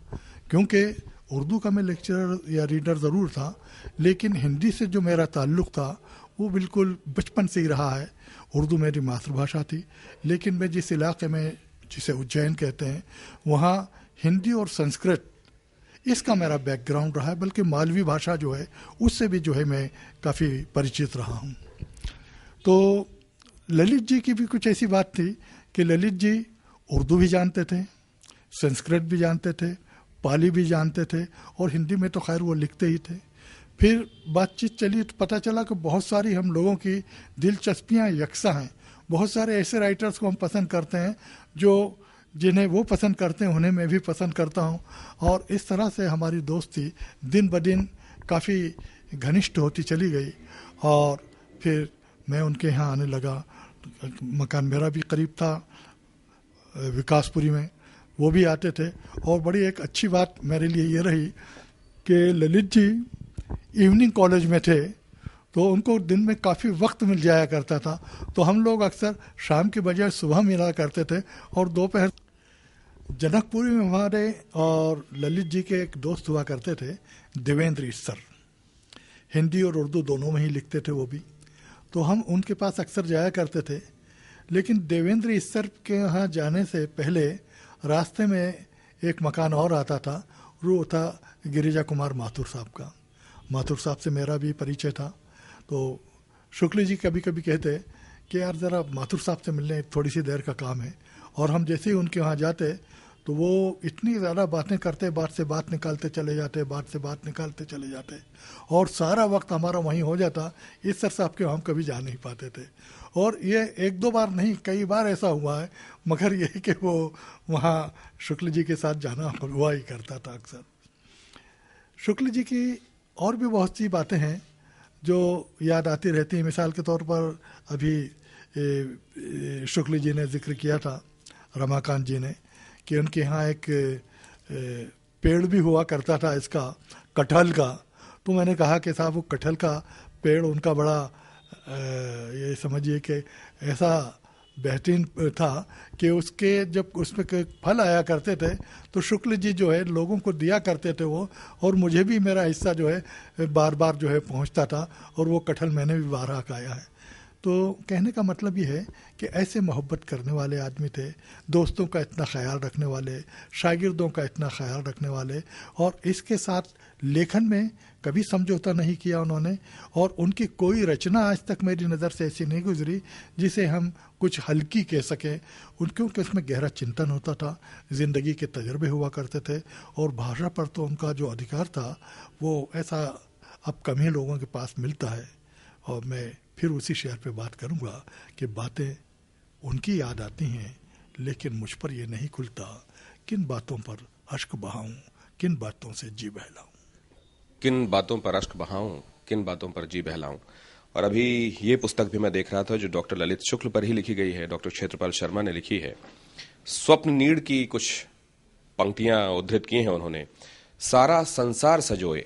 क्योंकि उर्दू का मैं लेक्चरर या रीडर ज़रूर था, लेकिन हिंदी से जो मेरा ताल्लुक़ था वो बिल्कुल बचपन से ही रहा है। उर्दू मेरी मातृभाषा थी, लेकिन मैं जिस इलाके में, जिसे उज्जैन कहते हैं, वहाँ हिंदी और संस्कृत इसका मेरा बैकग्राउंड रहा है, बल्कि मालवी भाषा जो है उससे भी जो है मैं काफ़ी परिचित रहा हूँ। तो ललित जी की भी कुछ ऐसी बात थी कि ललित जी उर्दू भी जानते थे, संस्कृत भी जानते थे, पाली भी जानते थे, और हिंदी में तो खैर वो लिखते ही थे। फिर बातचीत चली तो पता चला कि बहुत सारी हम लोगों की दिलचस्पियाँ यकसा हैं। बहुत सारे ऐसे राइटर्स को हम पसंद करते हैं जो जिन्हें वो पसंद करते हैं उन्हें मैं भी पसंद करता हूँ, और इस तरह से हमारी दोस्ती दिन ब दिन काफ़ी घनिष्ठ होती चली गई। और फिर मैं उनके यहाँ आने लगा, मकान मेरा भी करीब था विकासपुरी में, वो भी आते थे। और बड़ी एक अच्छी बात मेरे लिए ये रही कि ललित जी इवनिंग कॉलेज में थे, तो उनको दिन में काफ़ी वक्त मिल जाया करता था, तो हम लोग अक्सर शाम के बजाय सुबह मिला करते थे। और दोपहर जनकपुरी में हमारे और ललित जी के एक दोस्त हुआ करते थे, देवेंद्र ईसर, हिंदी और उर्दू दोनों में ही लिखते थे वो भी, तो हम उनके पास अक्सर जाया करते थे। लेकिन देवेंद्र ईसर के यहाँ जाने से पहले रास्ते में एक मकान और आता था, वो था गिरिजा कुमार माथुर साहब का। माथुर साहब से मेरा भी परिचय था, तो शुक्ल जी कभी कभी कहते कि यार ज़रा माथुर साहब से मिलने, थोड़ी सी देर का काम है। और हम जैसे ही उनके वहाँ जाते तो वो इतनी ज़्यादा बातें करते, बात से बात निकालते चले जाते, बात से बात निकालते चले जाते, और सारा वक्त हमारा वहीं हो जाता। इस सर साहब के हम कभी जा नहीं पाते थे, और ये एक दो बार नहीं कई बार ऐसा हुआ है, मगर ये कि वो वहाँ शुक्ल जी के साथ जाना हुआ ही करता था अक्सर। शुक्ल जी की और भी बहुत सी बातें हैं जो याद आती रहती हैं। मिसाल के तौर पर अभी शुक्ल जी ने जिक्र किया था, रमाकांत जी ने, कि उनके यहाँ एक पेड़ भी हुआ करता था इसका, कटहल का। तो मैंने कहा कि साहब वो कटहल का पेड़ उनका बड़ा ये समझिए कि ऐसा बेहतरीन था कि उसके जब उसमें फल आया करते थे तो शुक्ल जी जो है लोगों को दिया करते थे वो, और मुझे भी मेरा हिस्सा जो है बार बार जो है पहुंचता था, और वो कटहल मैंने भी बारहा खाया है। तो कहने का मतलब ये है कि ऐसे मोहब्बत करने वाले आदमी थे, दोस्तों का इतना ख्याल रखने वाले, शागिर्दों का इतना ख्याल रखने वाले, और इसके साथ लेखन में कभी समझौता नहीं किया उन्होंने। और उनकी कोई रचना आज तक मेरी नज़र से ऐसी नहीं गुजरी जिसे हम कुछ हल्की कह सकें। क्योंकि उसमें गहरा चिंतन होता था, ज़िंदगी के तजर्बे हुआ करते थे, और भाषा पर तो उनका जो अधिकार था वो ऐसा अब कम ही लोगों के पास मिलता है। और मैं फिर उसी शेर पे बात करूँगा कि बातें उनकी याद आती हैं, लेकिन मुझ पर ये नहीं खुलता किन बातों पर अश्क बहाऊं, किन बातों से जी बहलाऊं। किन बातों पर अश्क बहाऊं, किन बातों पर जी बहलाऊं। और अभी ये पुस्तक भी मैं देख रहा था जो डॉक्टर ललित शुक्ल पर ही लिखी गई है, डॉक्टर क्षेत्रपाल शर्मा ने लिखी है। स्वप्न नीड़ की कुछ पंक्तियां उद्धृत की हैं उन्होंने। सारा संसार सजोए,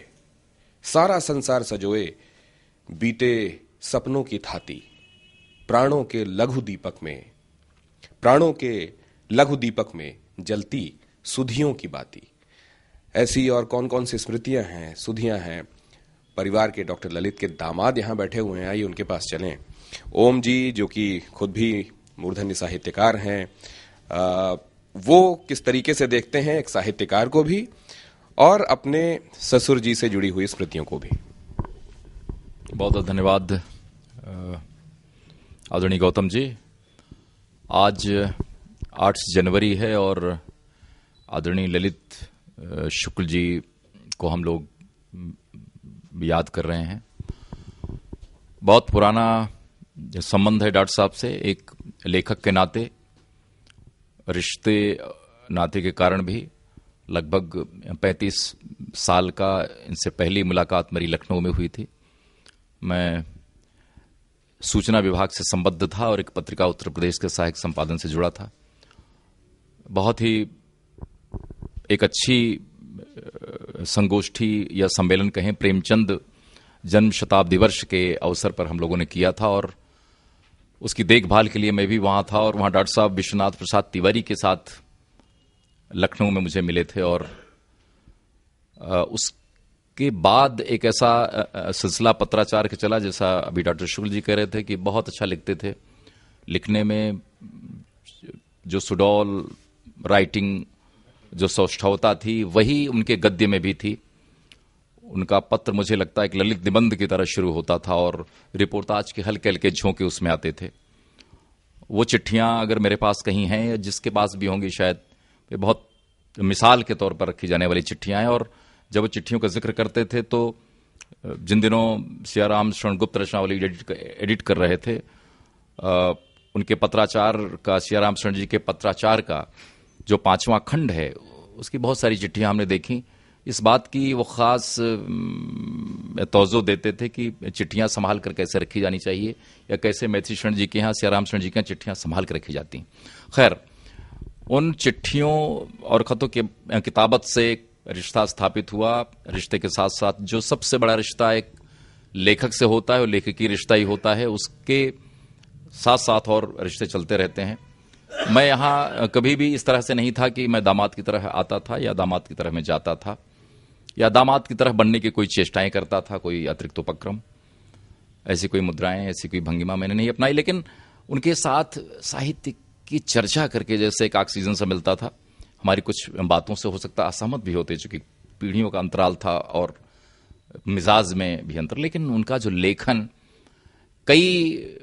सारा संसार सजोए, बीते सपनों की थाती, प्राणों के लघु दीपक में, प्राणों के लघु दीपक में जलती सुधियों की बाती। ऐसी और कौन कौन सी स्मृतियां हैं, सुधियां हैं। परिवार के डॉक्टर ललित के दामाद यहां बैठे हुए हैं, आइए उनके पास चलें। ओम जी, जो कि खुद भी मूर्धन्य साहित्यकार हैं, वो किस तरीके से देखते हैं एक साहित्यकार को भी और अपने ससुर जी से जुड़ी हुई स्मृतियों को भी। बहुत बहुत धन्यवाद आदरणीय गौतम जी। आज 8 जनवरी है और आदरणीय ललित शुक्ल जी को हम लोग याद कर रहे हैं। बहुत पुराना संबंध है डॉक्टर साहब से, एक लेखक के नाते, रिश्ते नाते के कारण भी। लगभग 35 साल का इनसे पहली मुलाकात मेरी लखनऊ में हुई थी। मैं सूचना विभाग से संबद्ध था और एक पत्रिका उत्तर प्रदेश के सहायक संपादन से जुड़ा था। बहुत ही एक अच्छी संगोष्ठी या सम्मेलन कहें, प्रेमचंद जन्म शताब्दी वर्ष के अवसर पर हम लोगों ने किया था और उसकी देखभाल के लिए मैं भी वहां था। और वहां डॉक्टर साहब विश्वनाथ प्रसाद तिवारी के साथ लखनऊ में मुझे मिले थे। और उसके बाद एक ऐसा सिलसिला पत्राचार के चला, जैसा अभी डॉक्टर शुक्ल जी कह रहे थे कि बहुत अच्छा लिखते थे। लिखने में जो सुडौल राइटिंग, जो सौष्ठवता थी, वही उनके गद्य में भी थी। उनका पत्र मुझे लगता है एक ललित निबंध की तरह शुरू होता था और रिपोर्टाज के हल्के हल्के झोंके उसमें आते थे। वो चिट्ठियां अगर मेरे पास कहीं हैं या जिसके पास भी होंगी, शायद वे बहुत मिसाल के तौर पर रखी जाने वाली चिट्ठियां हैं। और जब वो चिट्ठियों का जिक्र करते थे तो जिन दिनों सियाराम शरण गुप्त रचनावली एडिट कर रहे थे, उनके पत्राचार का, सियाराम शरण जी के पत्राचार का जो 5वां खंड है, उसकी बहुत सारी चिट्ठियां हमने देखी। इस बात की वो खास तवज्जो देते थे कि चिट्ठियां संभाल कर कैसे रखी जानी चाहिए या कैसे मैथिली शरण जी के यहाँ, सियाराम शरण जी के यहाँ चिट्ठियां संभाल कर रखी जाती। खैर, उन चिट्ठियों और खतों के किताबत से एक रिश्ता स्थापित हुआ। रिश्ते के साथ साथ जो सबसे बड़ा रिश्ता एक लेखक से होता है और लेखकी रिश्ता ही होता है, उसके साथ साथ और रिश्ते चलते रहते हैं। मैं यहाँ कभी भी इस तरह से नहीं था कि मैं दामाद की तरह आता था या दामाद की तरह मैं जाता था या दामाद की तरह बनने की कोई चेष्टाएं करता था, कोई अतिरिक्त उपक्रम, ऐसी कोई मुद्राएं, ऐसी कोई भंगिमा मैंने नहीं अपनाई। लेकिन उनके साथ साहित्य की चर्चा करके जैसे एक ऑक्सीजन सा मिलता था। हमारी कुछ बातों से हो सकता असहमत भी होते, चूंकि पीढ़ियों का अंतराल था और मिजाज में भी अंतर, लेकिन उनका जो लेखन, कई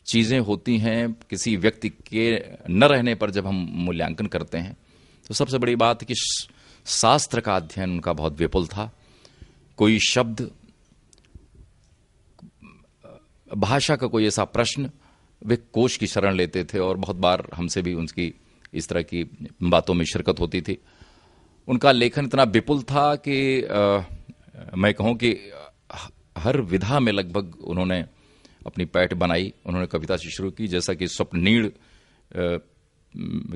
चीजें होती हैं किसी व्यक्ति के न रहने पर जब हम मूल्यांकन करते हैं, तो सबसे बड़ी बात है कि शास्त्र का अध्ययन उनका बहुत विपुल था। कोई शब्द, भाषा का कोई ऐसा प्रश्न, वे कोश की शरण लेते थे और बहुत बार हमसे भी उनकी इस तरह की बातों में शिरकत होती थी। उनका लेखन इतना विपुल था कि मैं कहूं कि हर विधा में लगभग उन्होंने अपनी पैठ बनाई। उन्होंने कविता से शुरू की, जैसा कि स्वप्न नीड़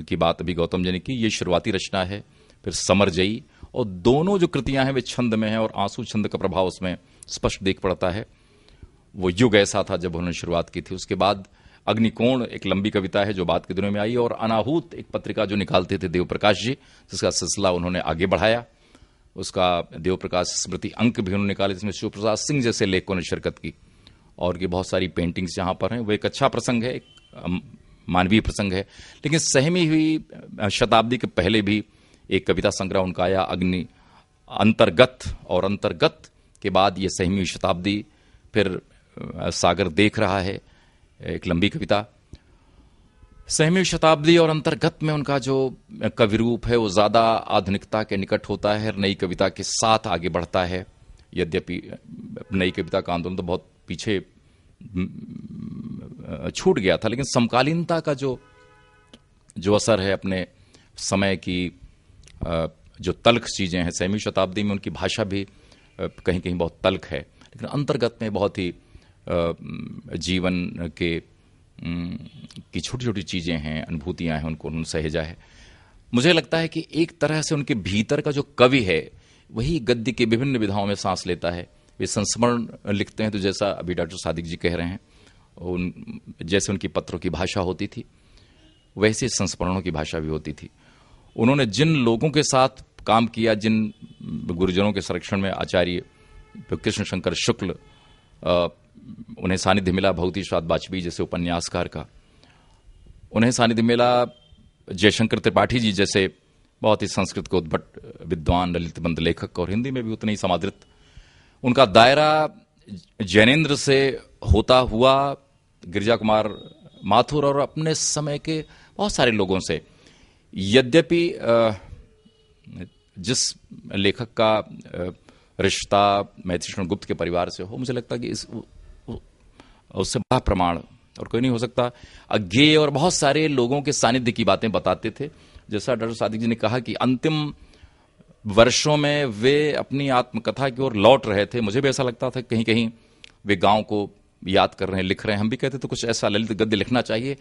की बात अभी गौतम जी ने की, ये शुरुआती रचना है। फिर समरजयी, और दोनों जो कृतियां हैं वे छंद में हैं और आंसू छंद का प्रभाव उसमें स्पष्ट देख पड़ता है। वो युग ऐसा था जब उन्होंने शुरुआत की थी। उसके बाद अग्निकोण एक लंबी कविता है जो बाद के दिनों में आई, और अनाहूत एक पत्रिका जो निकालते थे देवप्रकाश जी, जिसका सिलसिला उन्होंने आगे बढ़ाया। उसका देवप्रकाश स्मृति अंक भी उन्होंने निकाले, जिसमें शिवप्रसाद सिंह जैसे लेखकों ने शिरकत की। और उनकी बहुत सारी पेंटिंग्स यहाँ पर हैं। वो एक अच्छा प्रसंग है, एक मानवीय प्रसंग है। लेकिन सहमी हुई शताब्दी के पहले भी एक कविता संग्रह उनका आया, अग्नि, अंतर्गत, और अंतर्गत के बाद ये सहमी हुई शताब्दी, फिर सागर देख रहा है, एक लंबी कविता। सहमी शताब्दी और अंतर्गत में उनका जो कवि रूप है वो ज्यादा आधुनिकता के निकट होता है, नई कविता के साथ आगे बढ़ता है। यद्यपि नई कविता का आंदोलन तो बहुत पीछे छूट गया था, लेकिन समकालीनता का जो असर है, अपने समय की जो तल्ख चीजें हैं, सहमी शताब्दी में उनकी भाषा भी कहीं कहीं बहुत तल्ख है, लेकिन अंतर्गत में बहुत ही जीवन के की छोटी छोटी चीजें हैं, अनुभूतियां हैं, उनको उन्होंने सहेजा है। मुझे लगता है कि एक तरह से उनके भीतर का जो कवि है वही गद्य के विभिन्न विधाओं में सांस लेता है। वे संस्मरण लिखते हैं तो जैसा अभी डॉक्टर सादिक जी कह रहे हैं, जैसे उनकी पत्रों की भाषा होती थी वैसे संस्मरणों की भाषा भी होती थी। उन्होंने जिन लोगों के साथ काम किया, जिन गुरुजनों के संरक्षण में आचार्य कृष्ण शंकर शुक्ल, उन्हें सानिध्य मिला भगवती स्वाद वाजपेयी जैसे उपन्यासकार का, उन्हें सानिध्य मिला जयशंकर त्रिपाठी जी जैसे बहुत ही संस्कृत के उद्भट विद्वान ललितबंध लेखक, और हिंदी में भी उतने ही समादृत। उनका दायरा जैनेन्द्र से होता हुआ गिरिजा कुमार माथुर और अपने समय के बहुत सारे लोगों से। यद्यपि जिस लेखक का रिश्ता मैथिली गुप्त के परिवार से हो, मुझे लगता है कि उससे बड़ा प्रमाण और कोई नहीं हो सकता। अज्ञेय और बहुत सारे लोगों के सानिध्य की बातें बताते थे। जैसा डॉक्टर सादिक जी ने कहा कि अंतिम वर्षों में वे अपनी आत्मकथा की ओर लौट रहे थे। मुझे भी ऐसा लगता था कहीं कहीं वे गांव को याद कर रहे हैं, लिख रहे हैं। हम भी कहते तो कुछ ऐसा ललित गद्य लिखना चाहिए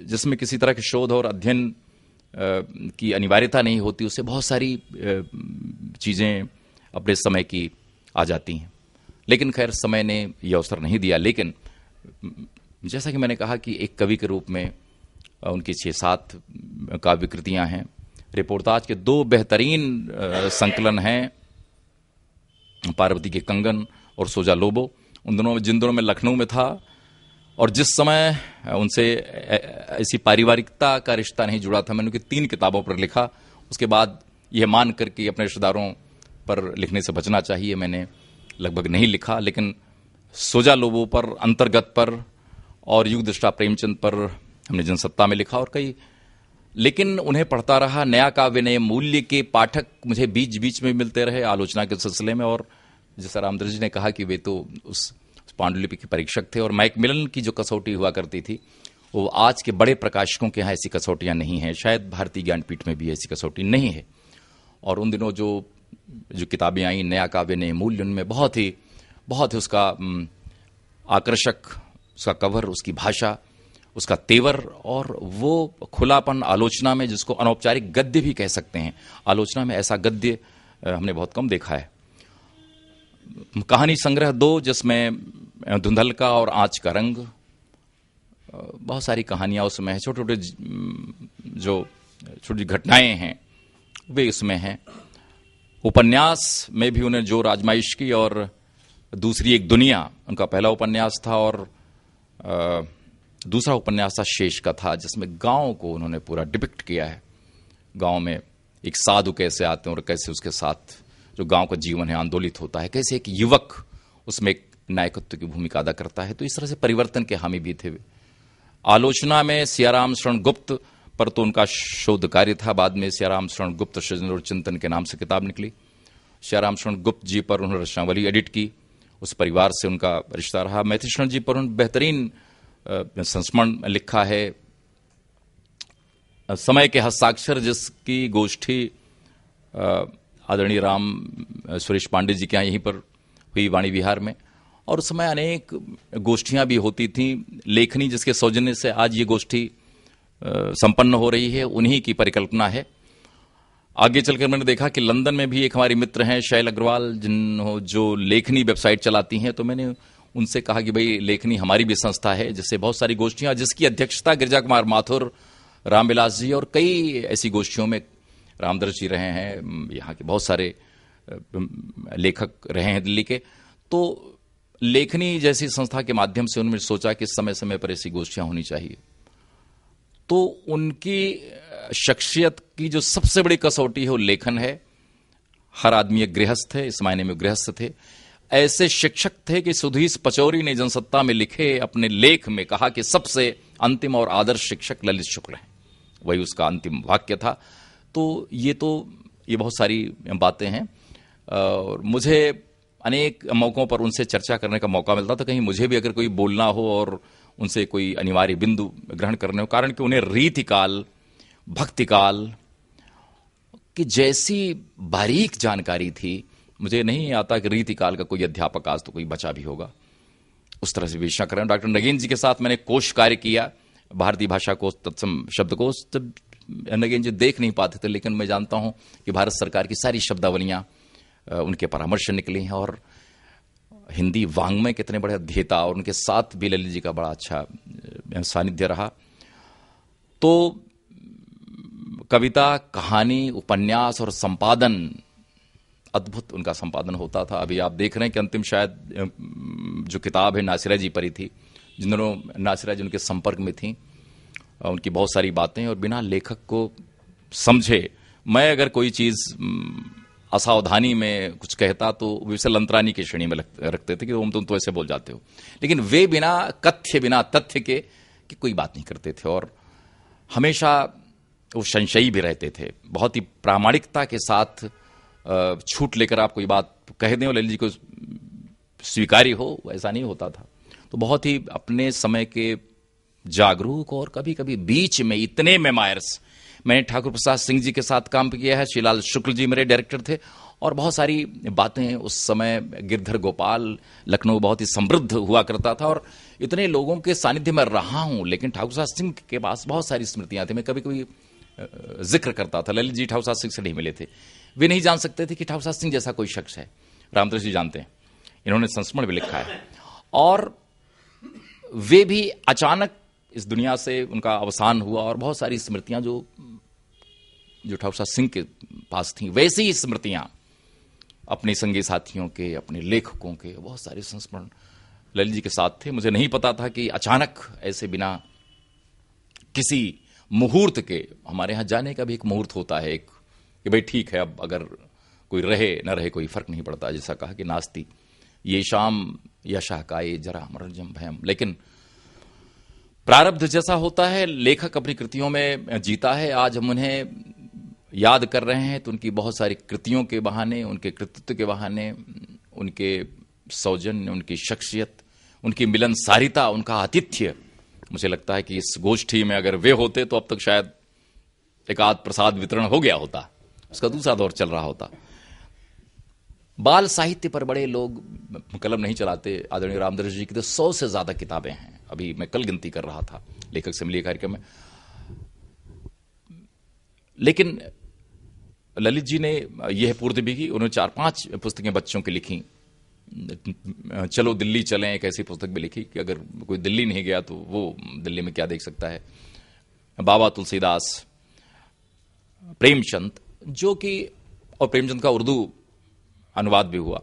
जिसमें किसी तरह के शोध और अध्ययन की अनिवार्यता नहीं होती, उससे बहुत सारी चीजें अपने समय की आ जाती हैं। लेकिन खैर समय ने यह अवसर नहीं दिया। लेकिन जैसा कि मैंने कहा कि एक कवि के रूप में उनकी 6-7 काव्य कृतियां हैं। रिपोर्टाज के 2 बेहतरीन संकलन हैं, पार्वती के कंगन और सोजा लोबो। उन दोनों में, जिन दोनों में लखनऊ में था और जिस समय उनसे ऐसी पारिवारिकता का रिश्ता नहीं जुड़ा था, मैंने उनकी 3 किताबों पर लिखा। उसके बाद यह मान करके अपने रिश्तेदारों पर लिखने से बचना चाहिए, मैंने लगभग नहीं लिखा। लेकिन सोजा लोबो पर, अंतर्गत पर और युग दृष्टा प्रेमचंद पर हमने जनसत्ता में लिखा और कई। लेकिन उन्हें पढ़ता रहा। नया काव्य नए मूल्य के पाठक मुझे बीच बीच में मिलते रहे आलोचना के सिलसिले में। और जैसा रामदर्श जी ने कहा कि वे तो उस पांडुलिपि के परीक्षक थे, और मैकमिलन की जो कसौटी हुआ करती थी वो आज के बड़े प्रकाशकों के यहाँ ऐसी कसौटियां नहीं हैं। शायद भारतीय ज्ञानपीठ में भी ऐसी कसौटी नहीं है। और उन दिनों जो किताबें आई, नया काव्य नए मूल्य, उनमें बहुत ही उसका आकर्षक, उसका कवर, उसकी भाषा, उसका तेवर और वो खुलापन आलोचना में, जिसको अनौपचारिक गद्य भी कह सकते हैं। आलोचना में ऐसा गद्य हमने बहुत कम देखा है। कहानी संग्रह 2 जिसमें धुंधल का और आँच का रंग, बहुत सारी कहानियां उसमें हैं। छोटे छोटे जो छोटी घटनाएं हैं वे इसमें हैं। उपन्यास में भी उन्हें जो आजमाइश की, और दूसरी एक दुनिया उनका पहला उपन्यास था, और दूसरा उपन्यास था शेष का था, जिसमें गांव को उन्होंने पूरा डिपिक्ट किया है। गांव में एक साधु कैसे आते हैं और कैसे उसके साथ जो गांव का जीवन है आंदोलित होता है, कैसे एक युवक उसमें एक नायकत्व की भूमिका अदा करता है। तो इस तरह से परिवर्तन के हामी भी थे। आलोचना में सियाराम शरण गुप्त पर तो उनका शोध कार्य था। बाद में सियाराम शरण गुप्त सृजन और चिंतन के नाम से किताब निकली। सियाराम शरण गुप्त जी पर उन्होंने रचनावली एडिट की, उस परिवार से उनका रिश्ता रहा। मैथिली शरण जी पर उन्होंने बेहतरीन संस्मरण लिखा है। समय के हस्ताक्षर जिसकी गोष्ठी आदरणीय राम सुरेश पांडे जी के यहाँ यहीं पर हुई वाणी विहार में, और उस समय अनेक गोष्ठियां भी होती थीं। लेखनी जिसके सौजन्य से आज ये गोष्ठी संपन्न हो रही है, उन्हीं की परिकल्पना है। आगे चलकर मैंने देखा कि लंदन में भी एक हमारी मित्र हैं शैल अग्रवाल, जो लेखनी वेबसाइट चलाती हैं। तो मैंने उनसे कहा कि भाई लेखनी हमारी भी संस्था है जिससे बहुत सारी गोष्ठियां, जिसकी अध्यक्षता गिरिजा कुमार माथुर, रामविलास जी और कई ऐसी गोष्ठियों में रामदर्श जी रहे हैं। यहाँ के बहुत सारे लेखक रहे हैं दिल्ली के। तो लेखनी जैसी संस्था के माध्यम से उन्होंने सोचा कि समय समय पर ऐसी गोष्ठियां होनी चाहिए। तो उनकी शख्सियत की जो सबसे बड़ी कसौटी है वो लेखन है। हर आदमी एक गृहस्थ है, इस मायने में गृहस्थ थे। ऐसे शिक्षक थे कि सुधीश पचौरी ने जनसत्ता में लिखे अपने लेख में कहा कि सबसे अंतिम और आदर्श शिक्षक ललित शुक्ल हैं। वही उसका अंतिम वाक्य था। तो ये बहुत सारी बातें हैं और मुझे अनेक मौकों पर उनसे चर्चा करने का मौका मिलता था। कहीं मुझे भी अगर कोई बोलना हो और उनसे कोई अनिवार्य बिंदु ग्रहण करने हो, कारण कि उन्हें रीतिकाल, भक्तिकाल की जैसी बारीक जानकारी थी। मुझे नहीं आता कि रीतिकाल का कोई अध्यापक आज तो कोई बचा भी होगा, उस तरह से विवेचना करें। डॉक्टर नगेन जी के साथ मैंने कोश कार्य किया, भारतीय भाषा कोश, तत्सम शब्दकोश। तब नगेन जी देख नहीं पाते थे, लेकिन मैं जानता हूं कि भारत सरकार की सारी शब्दावलियां उनके परामर्श से निकली हैं और हिंदी वाङ्मय के इतने बड़े अध्येता, और उनके साथ भी ललित जी का बड़ा अच्छा सानिध्य रहा। तो कविता, कहानी, उपन्यास और संपादन, अद्भुत उनका संपादन होता था। अभी आप देख रहे हैं कि अंतिम शायद जो किताब है नासिरा जी पर ही थी, जिन्होंने नासिरा जी उनके संपर्क में थी, उनकी बहुत सारी बातें, और बिना लेखक को समझे मैं अगर कोई चीज असावधानी में कुछ कहता तो विशल अंतरानी की श्रेणी में रखते थे कि तुम तो ऐसे बोल जाते हो। लेकिन वे बिना कथ्य, बिना तथ्य के कि कोई बात नहीं करते थे और हमेशा वो संशयी भी रहते थे। बहुत ही प्रामाणिकता के साथ छूट लेकर आप कोई बात कह दें और ललित जी को स्वीकार्य हो, ऐसा नहीं होता था। तो बहुत ही अपने समय के जागरूक और कभी कभी बीच में इतने मेमायर्स। मैंने ठाकुर प्रसाद सिंह जी के साथ काम किया है, श्रीलाल शुक्ल जी मेरे डायरेक्टर थे, और बहुत सारी बातें उस समय गिरधर गोपाल, लखनऊ बहुत ही समृद्ध हुआ करता था और इतने लोगों के सानिध्य में रहा हूं। लेकिन ठाकुर प्रसाद सिंह के पास बहुत सारी स्मृतियां थी। मैं कभी कभी जिक्र करता था, ललित जी ठाकुर प्रसाद सिंह से नहीं मिले थे, वे नहीं जान सकते थे कि ठाकुर प्रसाद सिंह जैसा कोई शख्स है। रामदास जी जानते हैं, इन्होंने संस्मरण भी लिखा है। और वे भी अचानक इस दुनिया से उनका अवसान हुआ और बहुत सारी स्मृतियां जो ठाकुर प्रसाद सिंह के पास थी, वैसी ही स्मृतियां अपने संगी साथियों के, अपने लेखकों के, बहुत सारे संस्मरण ललित जी के साथ थे। मुझे नहीं पता था कि अचानक ऐसे बिना किसी मुहूर्त के, हमारे यहां जाने का भी एक मुहूर्त होता है, एक कि भाई ठीक है, अब अगर कोई रहे न रहे कोई फर्क नहीं पड़ता। जैसा कहा कि नास्ती ये शाम यशा का ये जरा मरजम भयम। लेकिन प्रारब्ध जैसा होता है, लेखक अपनी कृतियों में जीता है। आज हम उन्हें याद कर रहे हैं तो उनकी बहुत सारी कृतियों के बहाने, उनके कृतित्व के बहाने, उनके सौजन्य, उनकी शख्सियत, उनकी मिलनसारिता, उनका आतिथ्य। मुझे लगता है कि इस गोष्ठी में अगर वे होते तो अब तक शायद एक आध प्रसाद वितरण हो गया होता, उसका दूसरा दौर चल रहा होता। बाल साहित्य पर बड़े लोग कलम नहीं चलाते। आदरणीय रामदास जी की तो 100 से ज्यादा किताबें हैं। अभी मैं कल गिनती कर रहा था लेखक से मिलिए कार्यक्रम में। लेकिन ललित जी ने यह पूर्ति भी की, उन्होंने 4-5 पुस्तकें बच्चों की लिखी। चलो दिल्ली चलें, एक ऐसी पुस्तक भी लिखी कि अगर कोई दिल्ली नहीं गया तो वो दिल्ली में क्या देख सकता है। बाबा तुलसीदास, प्रेमचंद, जो कि, और प्रेमचंद का उर्दू अनुवाद भी हुआ।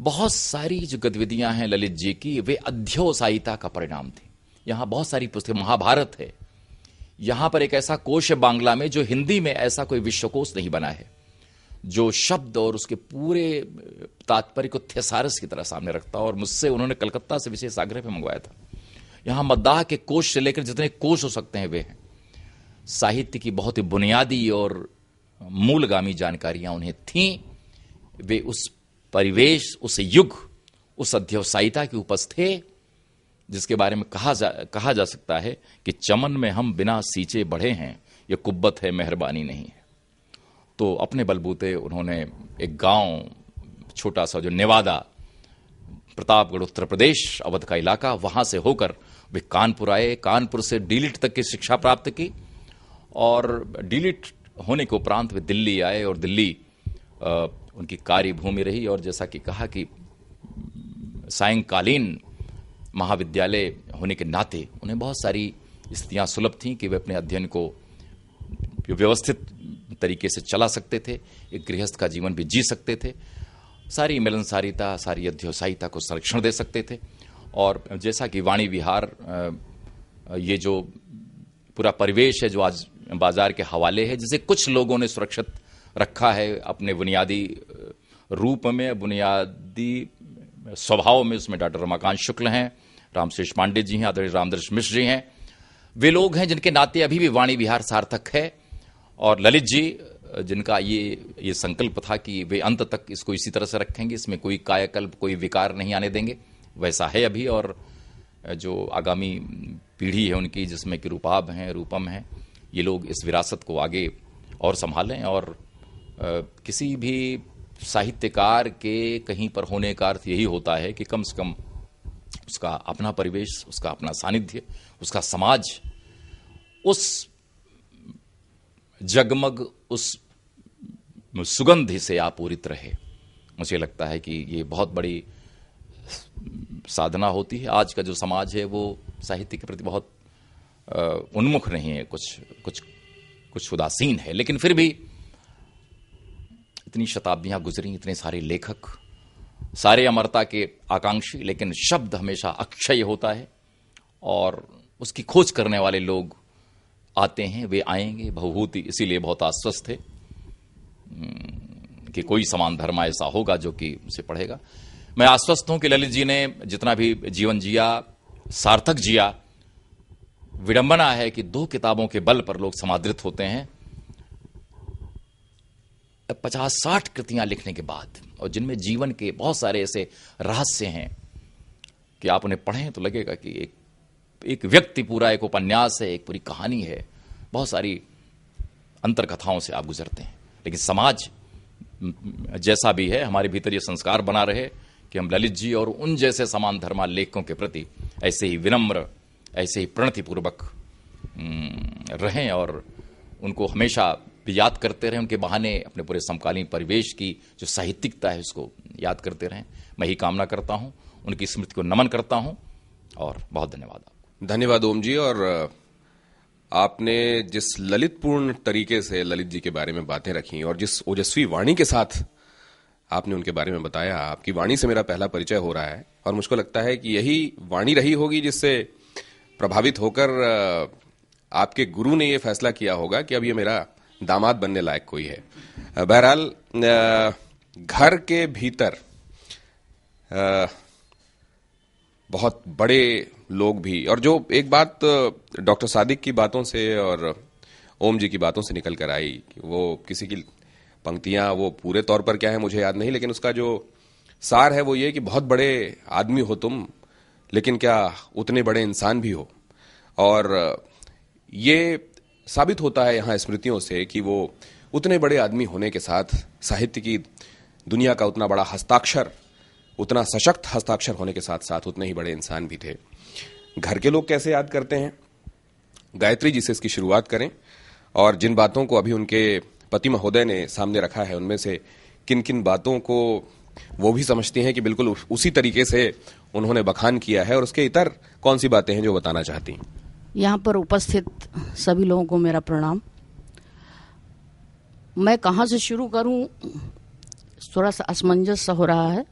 बहुत सारी जो गतिविधियां हैं ललित जी की, वे अध्यवसायिता का परिणाम थी। यहां बहुत सारी पुस्तकें, महाभारत है, यहां पर एक ऐसा कोश है बांग्ला में जो हिंदी में ऐसा कोई विश्वकोश नहीं बना है, जो शब्द और उसके पूरे तात्पर्य को थेसारस की तरह सामने रखता। और मुझसे उन्होंने कलकत्ता से विशेष आग्रह पे मंगवाया था। यहां मद्दाह के कोश से लेकर जितने कोश हो सकते हैं वे हैं। साहित्य की बहुत ही बुनियादी और मूलगामी जानकारियां उन्हें थीं। वे उस परिवेश, उस युग, उस अध्यवसायिता के उपस्थ थे जिसके बारे में कहा जा सकता है कि चमन में हम बिना सींचे बढ़े हैं, यह कुब्बत है, मेहरबानी नहीं है। तो अपने बलबूते उन्होंने एक गांव छोटा सा जो नेवादा, प्रतापगढ़, उत्तर प्रदेश, अवध का इलाका, वहां से होकर वे कानपुर आए। कानपुर से डीलिट तक की शिक्षा प्राप्त की और डीलिट होने के उपरांत वे दिल्ली आए और दिल्ली उनकी कार्यभूमि रही। और जैसा कि कहा कि सायंकालीन महाविद्यालय होने के नाते उन्हें बहुत सारी स्थितियां सुलभ थीं कि वे अपने अध्ययन को व्यवस्थित तरीके से चला सकते थे, एक गृहस्थ का जीवन भी जी सकते थे। सारी मिलनसारिता, सारी अध्यवसायिता को संरक्षण दे सकते थे। और जैसा कि वाणी विहार, ये जो पूरा परिवेश है जो आज बाजार के हवाले है, जिसे कुछ लोगों ने सुरक्षित रखा है अपने बुनियादी रूप में, बुनियादी स्वभाव में, उसमें डॉक्टर रमाकांत शुक्ल हैं, रामशेष पांडे जी हैं, आदरणीय रामदर्श मिश्र जी हैं। वे लोग हैं जिनके नाते अभी भी वाणी विहार सार्थक है। और ललित जी, जिनका ये संकल्प था कि वे अंत तक इसको इसी तरह से रखेंगे, इसमें कोई कायाकल्प, कोई विकार नहीं आने देंगे, वैसा है अभी। और जो आगामी पीढ़ी है उनकी, जिसमें कि रूपाभ हैं, रूपम हैं, ये लोग इस विरासत को आगे और संभालें। और किसी भी साहित्यकार के कहीं पर होने का अर्थ यही होता है कि कम से कम उसका अपना परिवेश, उसका अपना सानिध्य, उसका समाज उस जगमग, उस सुगंध से आपूरित रहे। मुझे लगता है कि ये बहुत बड़ी साधना होती है। आज का जो समाज है वो साहित्य के प्रति बहुत उन्मुख नहीं है, कुछ उदासीन है। लेकिन फिर भी इतनी शताब्दियां गुजरी, इतने सारे लेखक, सारे अमरता के आकांक्षी, लेकिन शब्द हमेशा अक्षय होता है और उसकी खोज करने वाले लोग आते हैं, वे आएंगे बहुभूति। इसीलिए बहुत आश्वस्त थे कि कोई समान धर्म ऐसा होगा जो कि उसे पढ़ेगा। मैं आश्वस्त हूं कि ललित जी ने जितना भी जीवन जिया, सार्थक जिया। विडंबना है कि 2 किताबों के बल पर लोग समादृत होते हैं 50-60 कृतियां लिखने के बाद, और जिनमें जीवन के बहुत सारे ऐसे रहस्य हैं कि आप उन्हें पढ़ें तो लगेगा कि एक व्यक्ति पूरा एक उपन्यास है, एक पूरी कहानी है। बहुत सारी अंतर कथाओं से आप गुजरते हैं। लेकिन समाज जैसा भी है, हमारे भीतर ये संस्कार बना रहे कि हम ललित जी और उन जैसे समान धर्मा लेखकों के प्रति ऐसे ही विनम्र, ऐसे ही प्रणतिपूर्वक रहें और उनको हमेशा भी याद करते रहें। उनके बहाने अपने पूरे समकालीन परिवेश की जो साहित्यिकता है उसको याद करते रहें। मैं ही कामना करता हूं, उनकी स्मृति को नमन करता हूं और बहुत धन्यवाद आपको। धन्यवाद ओम जी। और आपने जिस ललितपूर्ण तरीके से ललित जी के बारे में बातें रखी और जिस ओजस्वी वाणी के साथ आपने उनके बारे में बताया, आपकी वाणी से मेरा पहला परिचय हो रहा है और मुझको लगता है कि यही वाणी रही होगी जिससे प्रभावित होकर आपके गुरु ने यह फैसला किया होगा कि अब ये मेरा दामाद बनने लायक कोई है। बहरहाल, घर के भीतर बहुत बड़े लोग भी, और जो एक बात डॉक्टर सादिक की बातों से और ओम जी की बातों से निकल कर आई, वो किसी की पंक्तियां वो पूरे तौर पर क्या है मुझे याद नहीं, लेकिन उसका जो सार है वो ये कि बहुत बड़े आदमी हो तुम, लेकिन क्या उतने बड़े इंसान भी हो। और ये साबित होता है यहाँ स्मृतियों से कि वो उतने बड़े आदमी होने के साथ साहित्य की दुनिया का उतना बड़ा हस्ताक्षर, उतना सशक्त हस्ताक्षर होने के साथ साथ उतने ही बड़े इंसान भी थे। घर के लोग कैसे याद करते हैं, गायत्री जी से इसकी शुरुआत करें और जिन बातों को अभी उनके पति महोदय ने सामने रखा है उनमें से किन किन बातों को वो भी समझती हैं कि बिल्कुल उसी तरीके से उन्होंने बखान किया है, और उसके इतर कौन सी बातें हैं जो बताना चाहती हैं। यहाँ पर उपस्थित सभी लोगों को मेरा प्रणाम। मैं कहाँ से शुरू करूँ, थोड़ा सा असमंजस सा हो रहा है।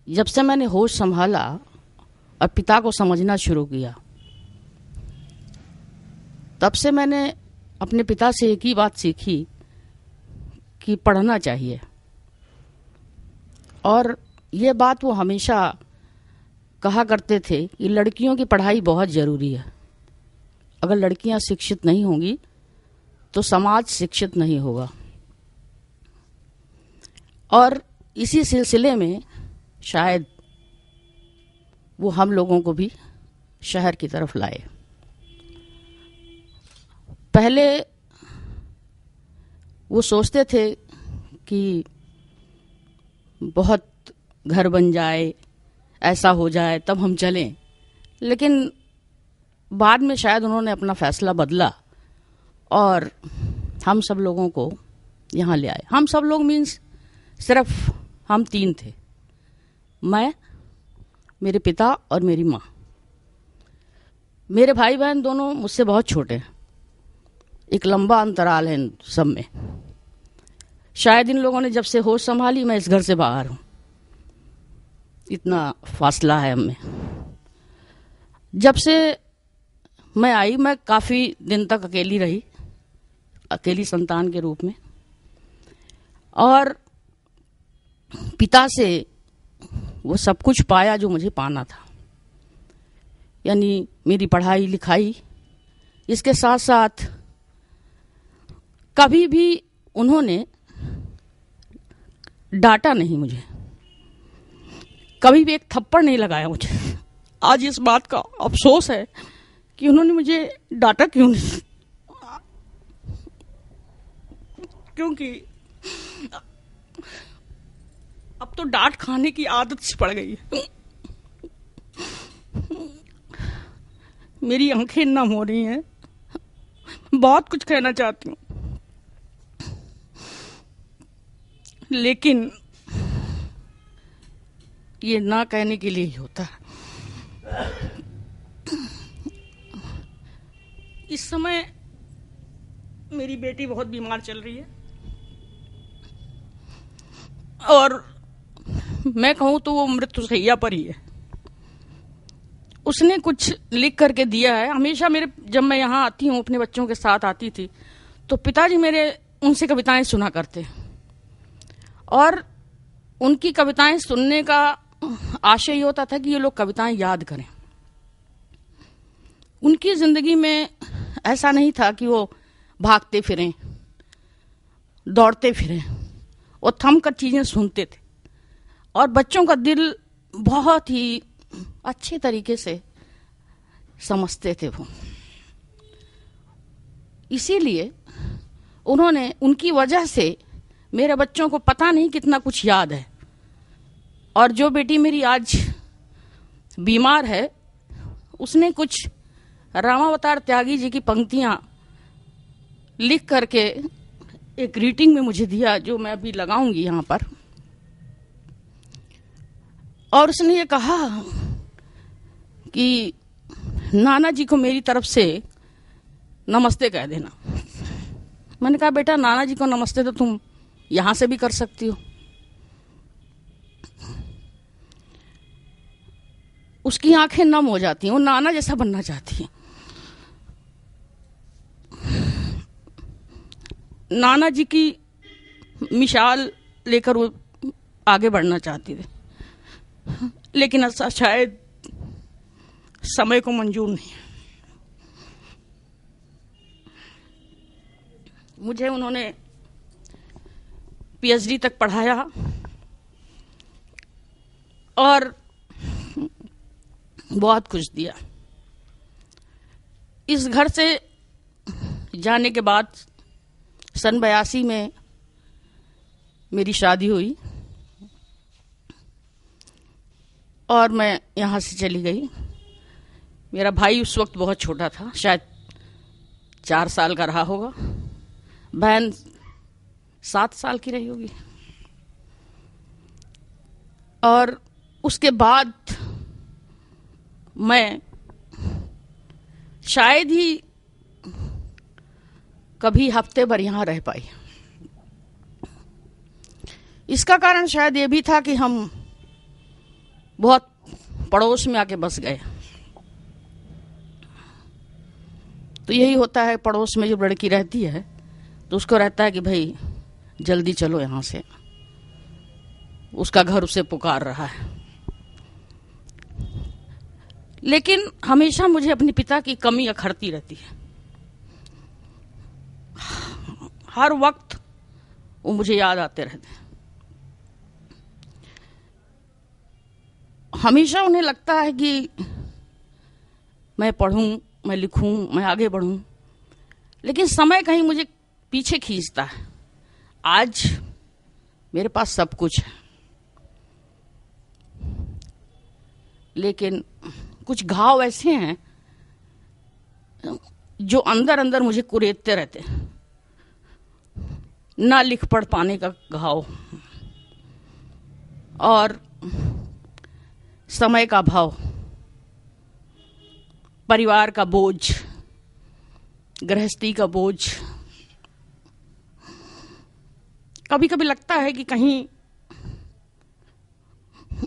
जब से मैंने होश संभाला और पिता को समझना शुरू किया, तब से मैंने अपने पिता से एक ही बात सीखी कि पढ़ना चाहिए। और ये बात वो हमेशा कहा करते थे कि लड़कियों की पढ़ाई बहुत ज़रूरी है। अगर लड़कियां शिक्षित नहीं होंगी तो समाज शिक्षित नहीं होगा। और इसी सिलसिले में शायद वो हम लोगों को भी शहर की तरफ लाए। पहले वो सोचते थे कि बहुत घर बन जाए, ऐसा हो जाए तब हम चलें, लेकिन बाद में शायद उन्होंने अपना फैसला बदला और हम सब लोगों को यहाँ ले आए। हम सब लोग मीन्स सिर्फ हम 3 थे, मैं, मेरे पिता और मेरी माँ। मेरे भाई बहन दोनों मुझसे बहुत छोटे हैं, एक लंबा अंतराल है इन सब में। शायद इन लोगों ने जब से होश संभाली मैं इस घर से बाहर हूं, इतना फासला है हमें। जब से मैं आई मैं काफ़ी दिन तक अकेली रही, अकेली संतान के रूप में, और पिता से वो सब कुछ पाया जो मुझे पाना था, यानी मेरी पढ़ाई लिखाई। इसके साथ साथ कभी भी उन्होंने डांटा नहीं मुझे, कभी भी एक थप्पड़ नहीं लगाया मुझे। आज इस बात का अफसोस है कि उन्होंने मुझे डांटा क्यों नहीं, क्योंकि अब तो डांट खाने की आदत सी पड़ गई है। मेरी आंखें नम हो रही हैं, बहुत कुछ कहना चाहती हूँ, लेकिन ये ना कहने के लिए ही होता है। इस समय मेरी बेटी बहुत बीमार चल रही है, और मैं कहूं तो वो मृत्युशैया पर ही है। उसने कुछ लिख करके दिया है। हमेशा मेरे, जब मैं यहाँ आती हूँ, अपने बच्चों के साथ आती थी, तो पिताजी मेरे उनसे कविताएं सुना करते, और उनकी कविताएं सुनने का आशय ये होता था कि ये लोग कविताएं याद करें। उनकी जिंदगी में ऐसा नहीं था कि वो भागते फिरें, दौड़ते फिरें, वो थम कर चीजें सुनते थे, और बच्चों का दिल बहुत ही अच्छे तरीके से समझते थे वो। इसीलिए उन्होंने, उनकी वजह से मेरे बच्चों को पता नहीं कितना कुछ याद है। और जो बेटी मेरी आज बीमार है, उसने कुछ रामावतार त्यागी जी की पंक्तियां लिख करके एक रीडिंग में मुझे दिया, जो मैं अभी लगाऊंगी यहाँ पर। और उसने ये कहा कि नाना जी को मेरी तरफ से नमस्ते कह देना। मैंने कहा बेटा, नाना जी को नमस्ते तो तुम यहां से भी कर सकती हो। उसकी आंखें नम हो जाती हैं, वो नाना जैसा बनना चाहती है। नाना जी की मिसाल लेकर वो आगे बढ़ना चाहती थी, लेकिन ऐसा शायद समय को मंजूर नहीं। मुझे उन्होंने पीएचडी तक पढ़ाया, और बहुत कुछ दिया। इस घर से जाने के बाद सन 82 में मेरी शादी हुई, और मैं यहाँ से चली गई। मेरा भाई उस वक्त बहुत छोटा था, शायद 4 साल का रहा होगा, बहन 7 साल की रही होगी। और उसके बाद मैं शायद ही कभी हफ्ते भर यहाँ रह पाई। इसका कारण शायद ये भी था कि हम बहुत पड़ोस में आके बस गए। तो यही होता है, पड़ोस में जब लड़की रहती है तो उसको रहता है कि भाई जल्दी चलो यहाँ से, उसका घर उसे पुकार रहा है। लेकिन हमेशा मुझे अपने पिता की कमी अखरती रहती है। हर वक्त वो मुझे याद आते रहते हैं। हमेशा उन्हें लगता है कि मैं पढ़ूं, मैं लिखूं, मैं आगे बढ़ूं, लेकिन समय कहीं मुझे पीछे खींचता है। आज मेरे पास सब कुछ है, लेकिन कुछ घाव ऐसे हैं जो अंदर अंदर मुझे कुरेदते रहते हैं। ना लिख पढ़ पाने का घाव, और समय का भाव, परिवार का बोझ, गृहस्थी का बोझ, कभी कभी लगता है कि कहीं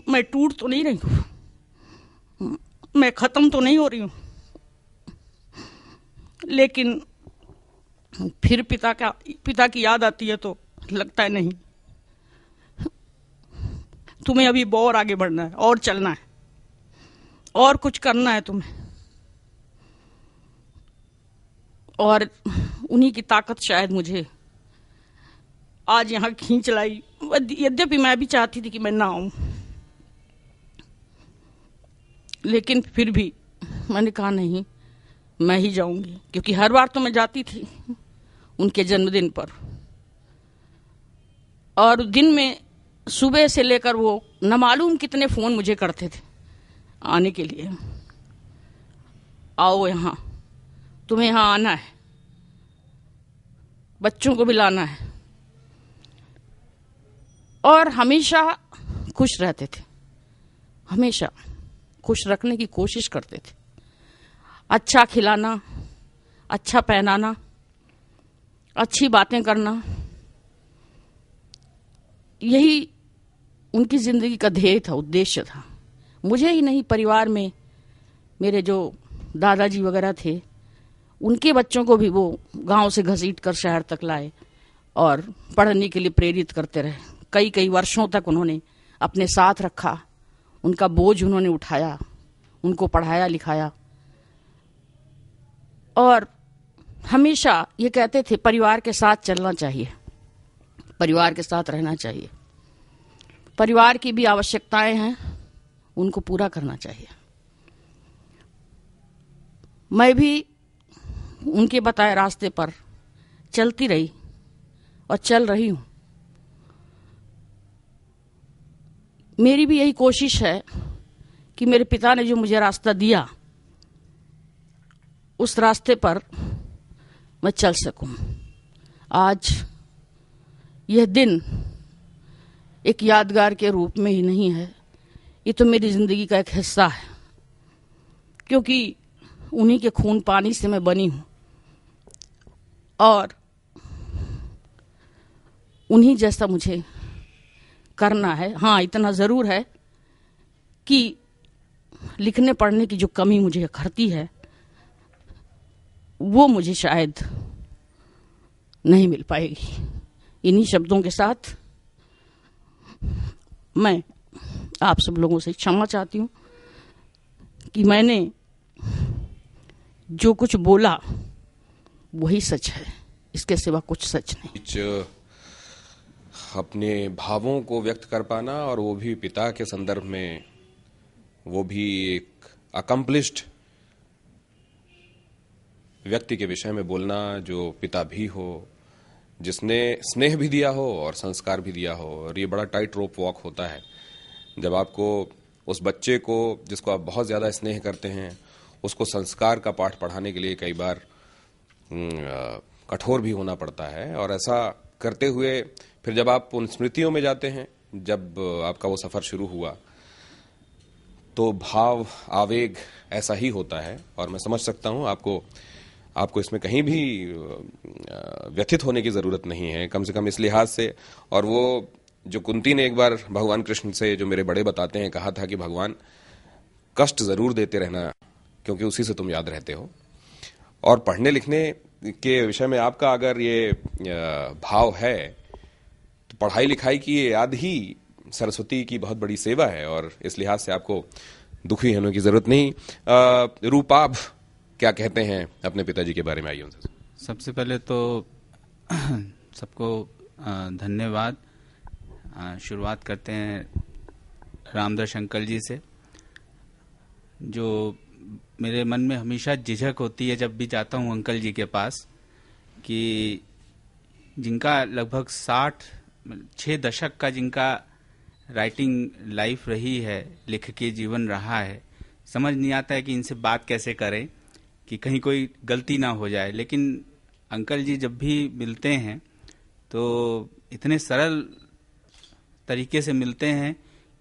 मैं टूट तो नहीं रही हूं, मैं खत्म तो नहीं हो रही हूं। लेकिन फिर पिता की याद आती है तो लगता है नहीं, तुम्हें अभी और आगे बढ़ना है, और चलना है, और कुछ करना है तुम्हें। और उन्हीं की ताकत शायद मुझे आज यहाँ खींच लाई। यद्यपि मैं भी चाहती थी कि मैं ना आऊं, लेकिन फिर भी मैंने कहा नहीं, मैं ही जाऊंगी, क्योंकि हर बार तो मैं जाती थी उनके जन्मदिन पर। और दिन में सुबह से लेकर वो न मालूम कितने फोन मुझे करते थे आने के लिए, आओ यहाँ, तुम्हें यहाँ आना है, बच्चों को भी लाना है। और हमेशा खुश रहते थे, हमेशा खुश रखने की कोशिश करते थे। अच्छा खिलाना, अच्छा पहनाना, अच्छी बातें करना, यही उनकी जिंदगी का ध्येय था, उद्देश्य था। मुझे ही नहीं, परिवार में मेरे जो दादाजी वगैरह थे, उनके बच्चों को भी वो गांव से घसीट कर शहर तक लाए और पढ़ने के लिए प्रेरित करते रहे। कई कई वर्षों तक उन्होंने अपने साथ रखा, उनका बोझ उन्होंने उठाया, उनको पढ़ाया लिखाया। और हमेशा ये कहते थे परिवार के साथ चलना चाहिए, परिवार के साथ रहना चाहिए, परिवार की भी आवश्यकताएं हैं, उनको पूरा करना चाहिए। मैं भी उनके बताए रास्ते पर चलती रही और चल रही हूं। मेरी भी यही कोशिश है कि मेरे पिता ने जो मुझे रास्ता दिया, उस रास्ते पर मैं चल सकूं। आज यह दिन एक यादगार के रूप में ही नहीं है, ये तो मेरी जिंदगी का एक हिस्सा है, क्योंकि उन्हीं के खून पानी से मैं बनी हूं और उन्हीं जैसा मुझे करना है। हाँ, इतना जरूर है कि लिखने पढ़ने की जो कमी मुझे खरती है, वो मुझे शायद नहीं मिल पाएगी। इन्हीं शब्दों के साथ मैं आप सब लोगों से क्षमा चाहती हूं कि मैंने जो कुछ बोला वही सच है, इसके सिवा कुछ सच नहीं। अपने भावों को व्यक्त कर पाना, और वो भी पिता के संदर्भ में, वो भी एक अकम्प्लिश्ड व्यक्ति के विषय में बोलना, जो पिता भी हो, जिसने स्नेह भी दिया हो और संस्कार भी दिया हो। और ये बड़ा टाइट रोप वॉक होता है जब आपको उस बच्चे को, जिसको आप बहुत ज्यादा स्नेह करते हैं, उसको संस्कार का पाठ पढ़ाने के लिए कई बार कठोर भी होना पड़ता है। और ऐसा करते हुए फिर जब आप उन स्मृतियों में जाते हैं, जब आपका वो सफर शुरू हुआ, तो भाव आवेग ऐसा ही होता है। और मैं समझ सकता हूं आपको इसमें कहीं भी व्यथित होने की जरूरत नहीं है, कम से कम इस लिहाज से। और वो जो कुंती ने एक बार भगवान कृष्ण से, जो मेरे बड़े बताते हैं, कहा था कि भगवान कष्ट जरूर देते रहना, क्योंकि उसी से तुम याद रहते हो। और पढ़ने लिखने के विषय में आपका अगर ये भाव है, तो पढ़ाई लिखाई की ये याद ही सरस्वती की बहुत बड़ी सेवा है, और इस लिहाज से आपको दुखी होने की जरूरत नहीं। रूपा, आप क्या कहते हैं अपने पिताजी के बारे में? आइए उनसे। सबसे पहले तो सबको धन्यवाद। शुरुआत करते हैं रामदास अंकल जी से, जो मेरे मन में हमेशा झिझक होती है जब भी जाता हूँ अंकल जी के पास, कि जिनका लगभग 6 दशक का जिनका राइटिंग लाइफ रही है, लेखकीय जीवन रहा है, समझ नहीं आता है कि इनसे बात कैसे करें कि कहीं कोई गलती ना हो जाए। लेकिन अंकल जी जब भी मिलते हैं तो इतने सरल तरीके से मिलते हैं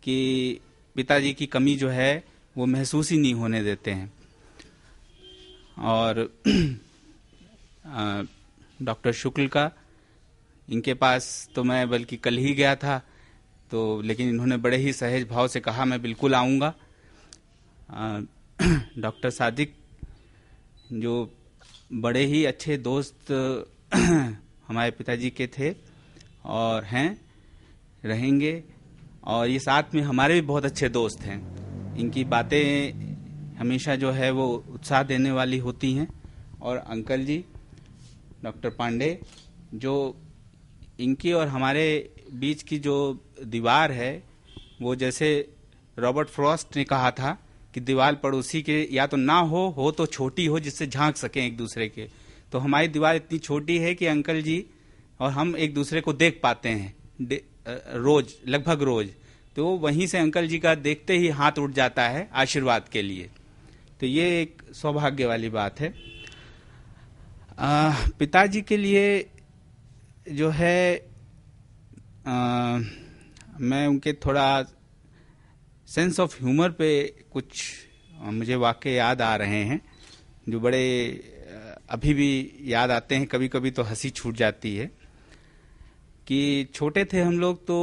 कि पिताजी की कमी जो है वो महसूस ही नहीं होने देते हैं। और डॉक्टर शुक्ल का इनके पास तो मैं बल्कि कल ही गया था, तो लेकिन इन्होंने बड़े ही सहज भाव से कहा मैं बिल्कुल आऊँगा। डॉक्टर सादिक जो बड़े ही अच्छे दोस्त हमारे पिताजी के थे और हैं, रहेंगे, और ये साथ में हमारे भी बहुत अच्छे दोस्त हैं। इनकी बातें हमेशा जो है वो उत्साह देने वाली होती हैं। और अंकल जी डॉक्टर पांडे, जो इनकी और हमारे बीच की जो दीवार है, वो जैसे रॉबर्ट फ्रॉस्ट ने कहा था कि दीवार पड़ोसी के या तो ना हो तो छोटी हो जिससे झांक सकें एक दूसरे के। तो हमारी दीवार इतनी छोटी है कि अंकल जी और हम एक दूसरे को देख पाते हैं रोज, लगभग रोज। तो वहीं से अंकल जी का देखते ही हाथ उठ जाता है आशीर्वाद के लिए। तो ये एक सौभाग्य वाली बात है। पिताजी के लिए जो है मैं उनके थोड़ा सेंस ऑफ ह्यूमर पे कुछ मुझे वाकये याद आ रहे हैं, जो बड़े अभी भी याद आते हैं। कभी कभी तो हंसी छूट जाती है कि छोटे थे हम लोग तो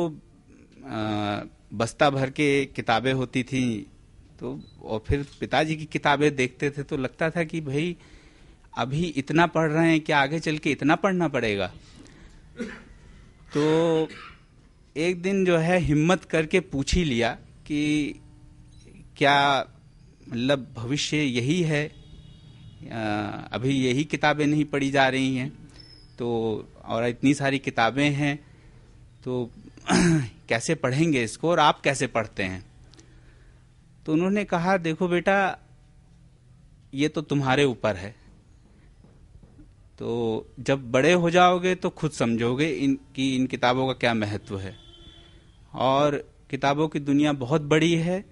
बस्ता भर के किताबें होती थी, तो और फिर पिताजी की किताबें देखते थे तो लगता था कि भाई अभी इतना पढ़ रहे हैं, क्या आगे चल के इतना पढ़ना पड़ेगा। तो एक दिन जो है हिम्मत करके पूछ ही लिया कि क्या मतलब भविष्य यही है, अभी यही किताबें नहीं पढ़ी जा रही हैं, तो और इतनी सारी किताबें हैं तो कैसे पढ़ेंगे इसको, और आप कैसे पढ़ते हैं। तो उन्होंने कहा देखो बेटा, ये तो तुम्हारे ऊपर है, तो जब बड़े हो जाओगे तो खुद समझोगे इन किताबों का क्या महत्व है। और किताबों की दुनिया बहुत बड़ी है।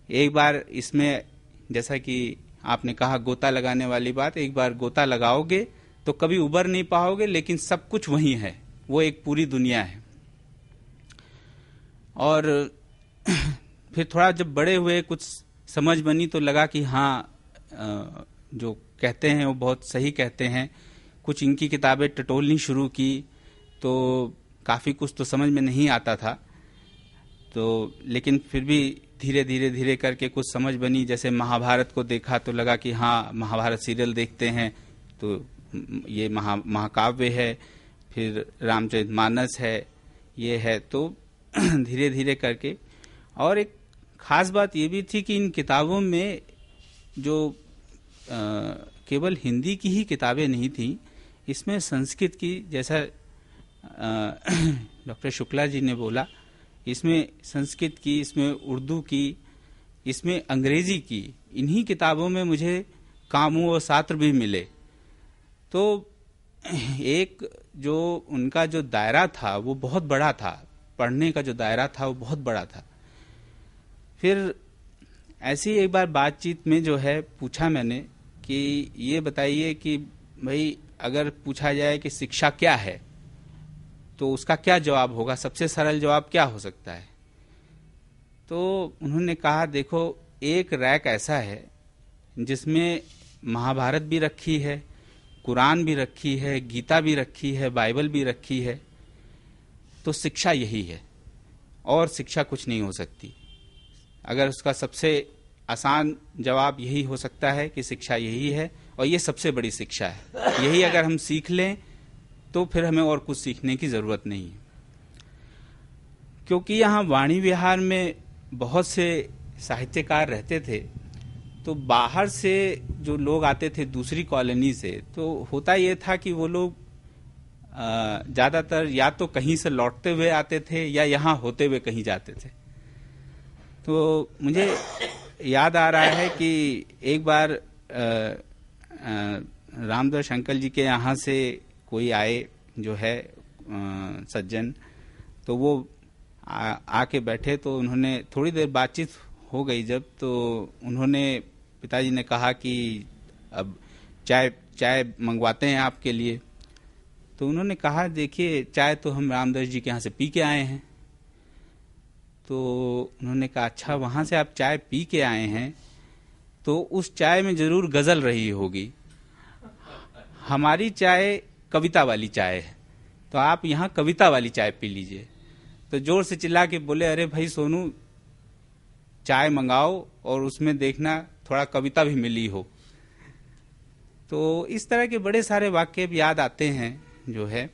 एक बार इसमें, जैसा कि आपने कहा गोता लगाने वाली बात, एक बार गोता लगाओगे तो कभी उबर नहीं पाओगे, लेकिन सब कुछ वहीं है, वो एक पूरी दुनिया है। और फिर थोड़ा जब बड़े हुए, कुछ समझ बनी, तो लगा कि हाँ, जो कहते हैं वो बहुत सही कहते हैं। कुछ इनकी किताबें टटोलनी शुरू की तो काफ़ी कुछ तो समझ में नहीं आता था, तो लेकिन फिर भी धीरे करके कुछ समझ बनी। जैसे महाभारत को देखा तो लगा कि हाँ, महाभारत सीरियल देखते हैं तो ये महाकाव्य है, फिर रामचरितमानस है, ये है, तो धीरे करके। और एक खास बात ये भी थी कि इन किताबों में जो केवल हिंदी की ही किताबें नहीं थी, इसमें संस्कृत की, जैसा डॉक्टर शुक्ला जी ने बोला, इसमें संस्कृत की, इसमें उर्दू की, इसमें अंग्रेजी की, इन्हीं किताबों में मुझे कामू और सात्र भी मिले। तो एक जो उनका जो दायरा था वो बहुत बड़ा था, पढ़ने का जो दायरा था वो बहुत बड़ा था। फिर ऐसी एक बार बातचीत में जो है पूछा मैंने कि ये बताइए कि भाई अगर पूछा जाए कि शिक्षा क्या है तो उसका क्या जवाब होगा, सबसे सरल जवाब क्या हो सकता है। तो उन्होंने कहा देखो, एक रैक ऐसा है जिसमें महाभारत भी रखी है, कुरान भी रखी है, गीता भी रखी है, बाइबल भी रखी है, तो शिक्षा यही है और शिक्षा कुछ नहीं हो सकती। अगर उसका सबसे आसान जवाब यही हो सकता है कि शिक्षा यही है और ये सबसे बड़ी शिक्षा है, यही अगर हम सीख लें तो फिर हमें और कुछ सीखने की जरूरत नहीं है। क्योंकि यहाँ वाणी विहार में बहुत से साहित्यकार रहते थे, तो बाहर से जो लोग आते थे दूसरी कॉलोनी से, तो होता ये था कि वो लोग ज्यादातर या तो कहीं से लौटते हुए आते थे या यहाँ होते हुए कहीं जाते थे। तो मुझे याद आ रहा है कि एक बार रामदास अंकल जी के यहाँ से कोई आए जो है सज्जन, तो वो आके बैठे, तो उन्होंने थोड़ी देर बातचीत हो गई जब, तो उन्होंने, पिताजी ने कहा कि अब चाय मंगवाते हैं आपके लिए। तो उन्होंने कहा देखिए, चाय तो हम रामदास जी के यहाँ से पी के आए हैं। तो उन्होंने कहा अच्छा, वहाँ से आप चाय पी के आए हैं तो उस चाय में जरूर गजल रही होगी। हमारी चाय कविता वाली चाय है, तो आप यहाँ कविता वाली चाय पी लीजिए। तो जोर से चिल्ला के बोले, अरे भाई सोनू, चाय मंगाओ और उसमें देखना थोड़ा कविता भी मिली हो। तो इस तरह के बड़े सारे वाक्य याद आते हैं जो है,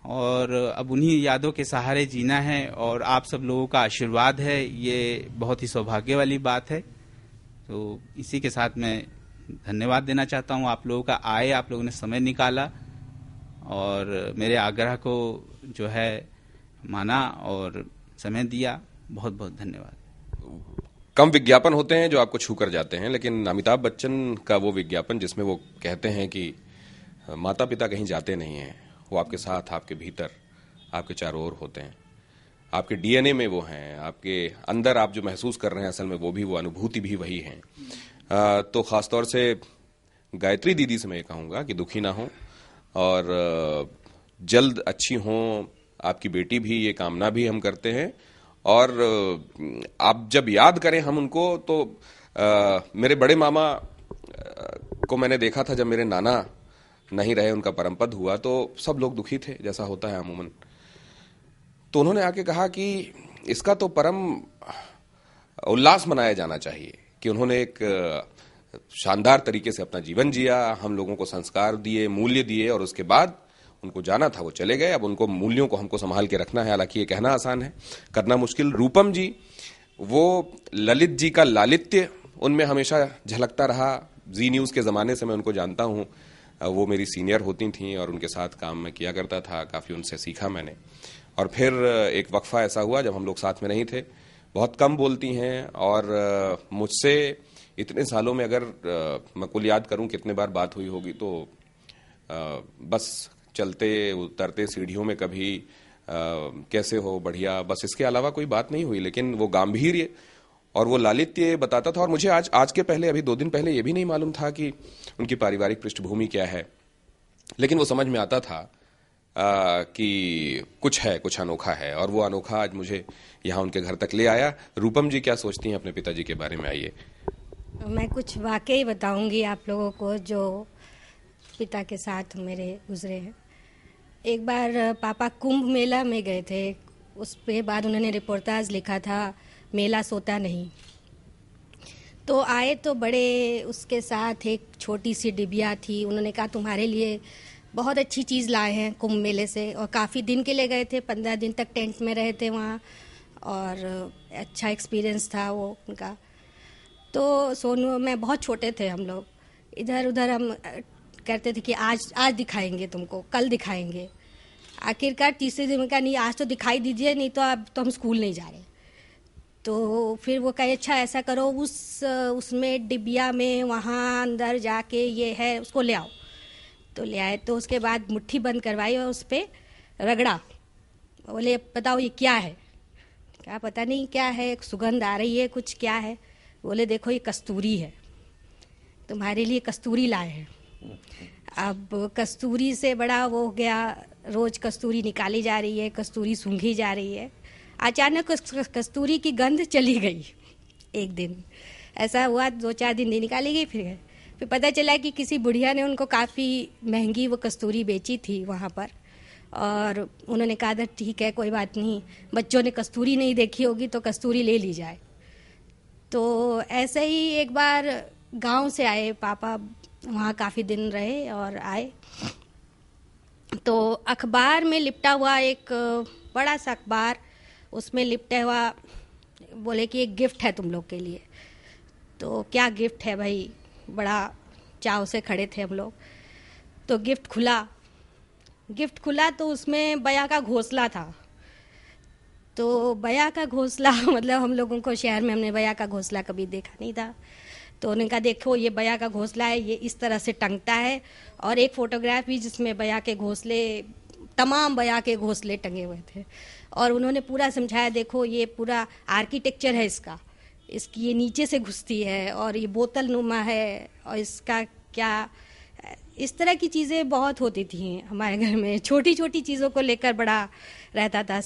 और अब उन्हीं यादों के सहारे जीना है, और आप सब लोगों का आशीर्वाद है, ये बहुत ही सौभाग्य वाली बात है। तो इसी के साथ मैं धन्यवाद देना चाहता हूँ आप लोगों का, आए, आप लोगों ने समय निकाला और मेरे आग्रह को जो है माना और समय दिया। बहुत बहुत धन्यवाद। कम विज्ञापन होते हैं जो आपको छू कर जाते हैं, लेकिन अमिताभ बच्चन का वो विज्ञापन जिसमें वो कहते हैं कि माता पिता कहीं जाते नहीं हैं, वो आपके साथ, आपके भीतर, आपके चारों ओर होते हैं, आपके डीएनए में वो हैं, आपके अंदर आप जो महसूस कर रहे हैं असल में वो भी, वो अनुभूति भी वही है। तो खासतौर से गायत्री दीदी से मैं कहूँगा कि दुखी ना हो और जल्द अच्छी हों, आपकी बेटी भी, ये कामना भी हम करते हैं। और आप जब याद करें हम उनको, तो मेरे बड़े मामा को मैंने देखा था जब मेरे नाना नहीं रहे, उनका परमपद हुआ, तो सब लोग दुखी थे, जैसा होता है अमूमन। तो उन्होंने आके कहा कि इसका तो परम उल्लास मनाया जाना चाहिए कि उन्होंने एक शानदार तरीके से अपना जीवन जिया, हम लोगों को संस्कार दिए, मूल्य दिए, और उसके बाद उनको जाना था, वो चले गए। अब उनको मूल्यों को हमको संभाल के रखना है। हालांकि ये कहना आसान है, करना मुश्किल। रूपम जी, वो ललित जी का लालित्य उनमें हमेशा झलकता रहा। जी न्यूज़ के ज़माने से मैं उनको जानता हूँ, वो मेरी सीनियर होती थी और उनके साथ काम मैं किया करता था, काफ़ी उनसे सीखा मैंने। और फिर एक वक्फा ऐसा हुआ जब हम लोग साथ में नहीं थे। बहुत कम बोलती हैं और मुझसे इतने सालों में अगर मैं कुल याद करूं कितने बार बात हुई होगी, तो बस चलते उतरते सीढ़ियों में कभी कैसे हो, बढ़िया, बस इसके अलावा कोई बात नहीं हुई। लेकिन वो गांभीर्य और वो लालित्य बताता था। और मुझे आज के पहले, अभी 2 दिन पहले, ये भी नहीं मालूम था कि उनकी पारिवारिक पृष्ठभूमि क्या है, लेकिन वो समझ में आता था कि कुछ है, कुछ अनोखा है, और वो अनोखा आज मुझे यहाँ उनके घर तक ले आया। रूपम जी क्या सोचती हैं अपने पिताजी के बारे में? आइए। मैं कुछ वाकई बताऊंगी आप लोगों को जो पिता के साथ मेरे गुजरे हैं। एक बार पापा कुंभ मेला में गए थे, उस पे बाद उन्होंने रिपोर्टाज लिखा था, मेला सोता नहीं। तो आए तो बड़े, उसके साथ एक छोटी सी डिबिया थी। उन्होंने कहा तुम्हारे लिए बहुत अच्छी चीज़ लाए हैं कुंभ मेले से, और काफ़ी दिन के लिए गए थे, 15 दिन तक टेंट में रहे थे वहाँ, और अच्छा एक्सपीरियंस था वो उनका। तो सोनू, मैं बहुत छोटे थे हम लोग, इधर उधर हम कहते थे कि आज दिखाएंगे तुमको, कल दिखाएंगे। आखिरकार तीसरे दिन में कहा नहीं, आज तो दिखाई दीजिए, नहीं तो अब तो हम स्कूल नहीं जा रहे। तो फिर वो कहे अच्छा ऐसा करो, उसमें डिबिया में वहाँ अंदर जाके ये है, उसको ले आओ। तो ले आए, तो उसके बाद मुट्ठी बंद करवाई और उस पर रगड़ा। बोले बताओ ये क्या है? क्या पता नहीं क्या है, सुगंध आ रही है, कुछ क्या है? बोले देखो ये कस्तूरी है, तुम्हारे लिए कस्तूरी लाए हैं। अब कस्तूरी से बड़ा वो हो गया, रोज कस्तूरी निकाली जा रही है, कस्तूरी सूंघी जा रही है। अचानक कस्तूरी की गंध चली गई। एक दिन ऐसा हुआ, 2-4 दिन नहीं निकाली गई। फिर पता चला कि किसी बुढ़िया ने उनको काफ़ी महंगी वो कस्तूरी बेची थी वहाँ पर, और उन्होंने कहा था ठीक है कोई बात नहीं, बच्चों ने कस्तूरी नहीं देखी होगी तो कस्तूरी ले ली जाए। तो ऐसे ही एक बार गांव से आए पापा, वहाँ काफ़ी दिन रहे और आए, तो अखबार में लिपटा हुआ एक बड़ा सा अखबार, उसमें लिपटा हुआ, बोले कि एक गिफ्ट है तुम लोग के लिए। तो क्या गिफ्ट है भाई, बड़ा चाव से खड़े थे हम लोग। तो गिफ्ट खुला तो उसमें बया का घोंसला था। तो बया का घोंसला मतलब हम लोगों को शहर में हमने बया का घोंसला कभी देखा नहीं था। तो उन्होंने कहा देखो ये बया का घोंसला है, ये इस तरह से टंगता है, और एक फोटोग्राफ भी जिसमें बया के घोंसले, तमाम बया के घोंसले टंगे हुए थे। और उन्होंने पूरा समझाया देखो ये पूरा आर्किटेक्चर है इसका, इसकी ये नीचे से घुसती है और ये बोतल नुमा है, और इसका क्या, इस तरह की चीज़ें बहुत होती थी हमारे घर में। छोटी छोटी चीज़ों को लेकर बड़ा रहता था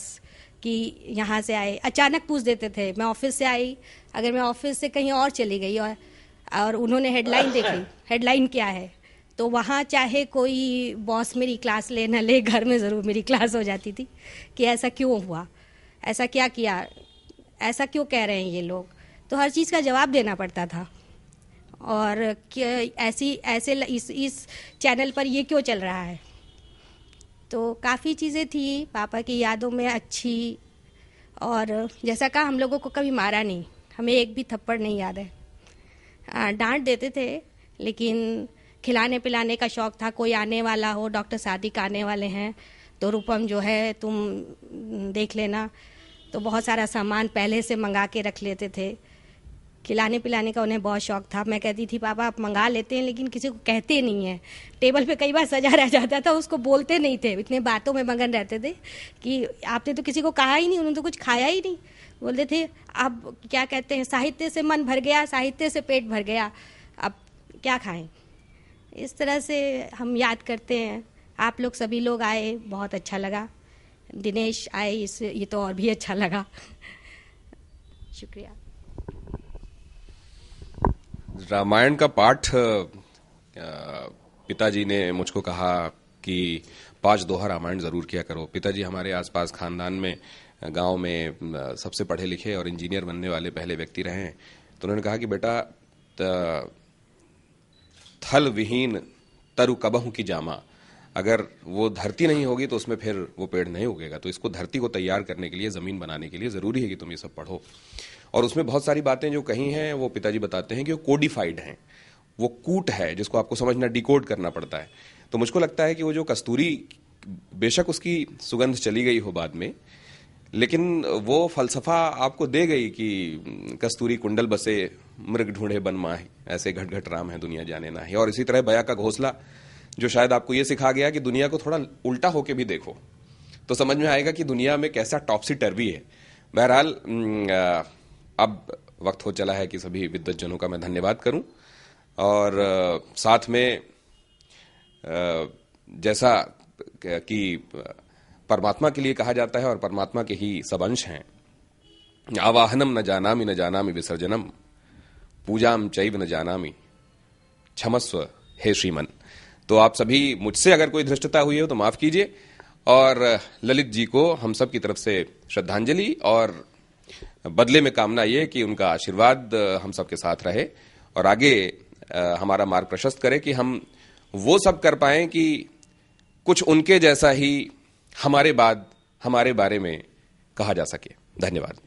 कि यहाँ से आए, अचानक पूछ देते थे। मैं ऑफिस से आई, अगर मैं ऑफिस से कहीं और चली गई और उन्होंने हेडलाइन देखी, हेडलाइन क्या है, तो वहाँ चाहे कोई बॉस मेरी क्लास ले न ले, घर में ज़रूर मेरी क्लास हो जाती थी कि ऐसा क्यों हुआ, ऐसा क्या किया, ऐसा क्यों कह रहे हैं ये लोग। तो हर चीज़ का जवाब देना पड़ता था। और ऐसे इस चैनल पर ये क्यों चल रहा है। तो काफ़ी चीज़ें थी पापा की यादों में अच्छी। और जैसा कहा, हम लोगों को कभी मारा नहीं, हमें एक भी थप्पड़ नहीं याद है। डांट देते थे, लेकिन खिलाने पिलाने का शौक़ था। कोई आने वाला हो, डॉक्टर सादिक आने वाले हैं तो रूपम जो है तुम देख लेना, तो बहुत सारा सामान पहले से मंगा के रख लेते थे। खिलाने पिलाने का उन्हें बहुत शौक़ था। मैं कहती थी पापा आप मंगा लेते हैं लेकिन किसी को कहते नहीं हैं। टेबल पे कई बार सजा रह जाता था, उसको बोलते नहीं थे, इतने बातों में मगन रहते थे कि आपने तो किसी को कहा ही नहीं, उन्होंने तो कुछ खाया ही नहीं। बोलते थे अब क्या कहते हैं, साहित्य से मन भर गया, साहित्य से पेट भर गया, अब क्या खाएं। इस तरह से हम याद करते हैं। आप लोग सभी लोग आए, बहुत अच्छा लगा। दिनेश आए, ये तो और भी अच्छा लगा। शुक्रिया। रामायण का पाठ पिताजी ने मुझको कहा कि 5 दोहा रामायण जरूर किया करो। पिताजी हमारे आसपास खानदान में, गांव में सबसे पढ़े लिखे और इंजीनियर बनने वाले पहले व्यक्ति रहे हैं। तो उन्होंने कहा कि बेटा, थल विहीन तरु कबहू की जामा, अगर वो धरती नहीं होगी तो उसमें फिर वो पेड़ नहीं उगेगा। तो इसको, धरती को तैयार करने के लिए, जमीन बनाने के लिए जरूरी है कि तुम ये सब पढ़ो। और उसमें बहुत सारी बातें जो कही हैं वो पिताजी बताते हैं कि वो कोडिफाइड हैं, वो कूट है जिसको आपको समझना, डिकोड करना पड़ता है। तो मुझको लगता है कि वो जो कस्तूरी, बेशक उसकी सुगंध चली गई हो बाद में, लेकिन वो फलसफा आपको दे गई कि कस्तूरी कुंडल बसे मृग ढूंढे बन माही, ऐसे घट घट राम है दुनिया जाने ना ही। और इसी तरह बया का घोंसला, जो शायद आपको ये सिखा गया कि दुनिया को थोड़ा उल्टा होके भी देखो तो समझ में आएगा कि दुनिया में कैसा टॉपसी टर्वी है। बहरहाल अब वक्त हो चला है कि सभी विद्वज्जनों का मैं धन्यवाद करूं, और साथ में जैसा कि परमात्मा के लिए कहा जाता है और परमात्मा के ही सब अंश हैं, आवाहनम न जानामि विसर्जनम, पूजाम चैव न जानामि क्षमस्व हे श्रीमन। तो आप सभी, मुझसे अगर कोई धृष्टता हुई हो तो माफ कीजिए। और ललित जी को हम सब की तरफ से श्रद्धांजलि, और बदले में कामना ये कि उनका आशीर्वाद हम सबके साथ रहे और आगे हमारा मार्ग प्रशस्त करे कि हम वो सब कर पाएं कि कुछ उनके जैसा ही हमारे बाद हमारे बारे में कहा जा सके। धन्यवाद।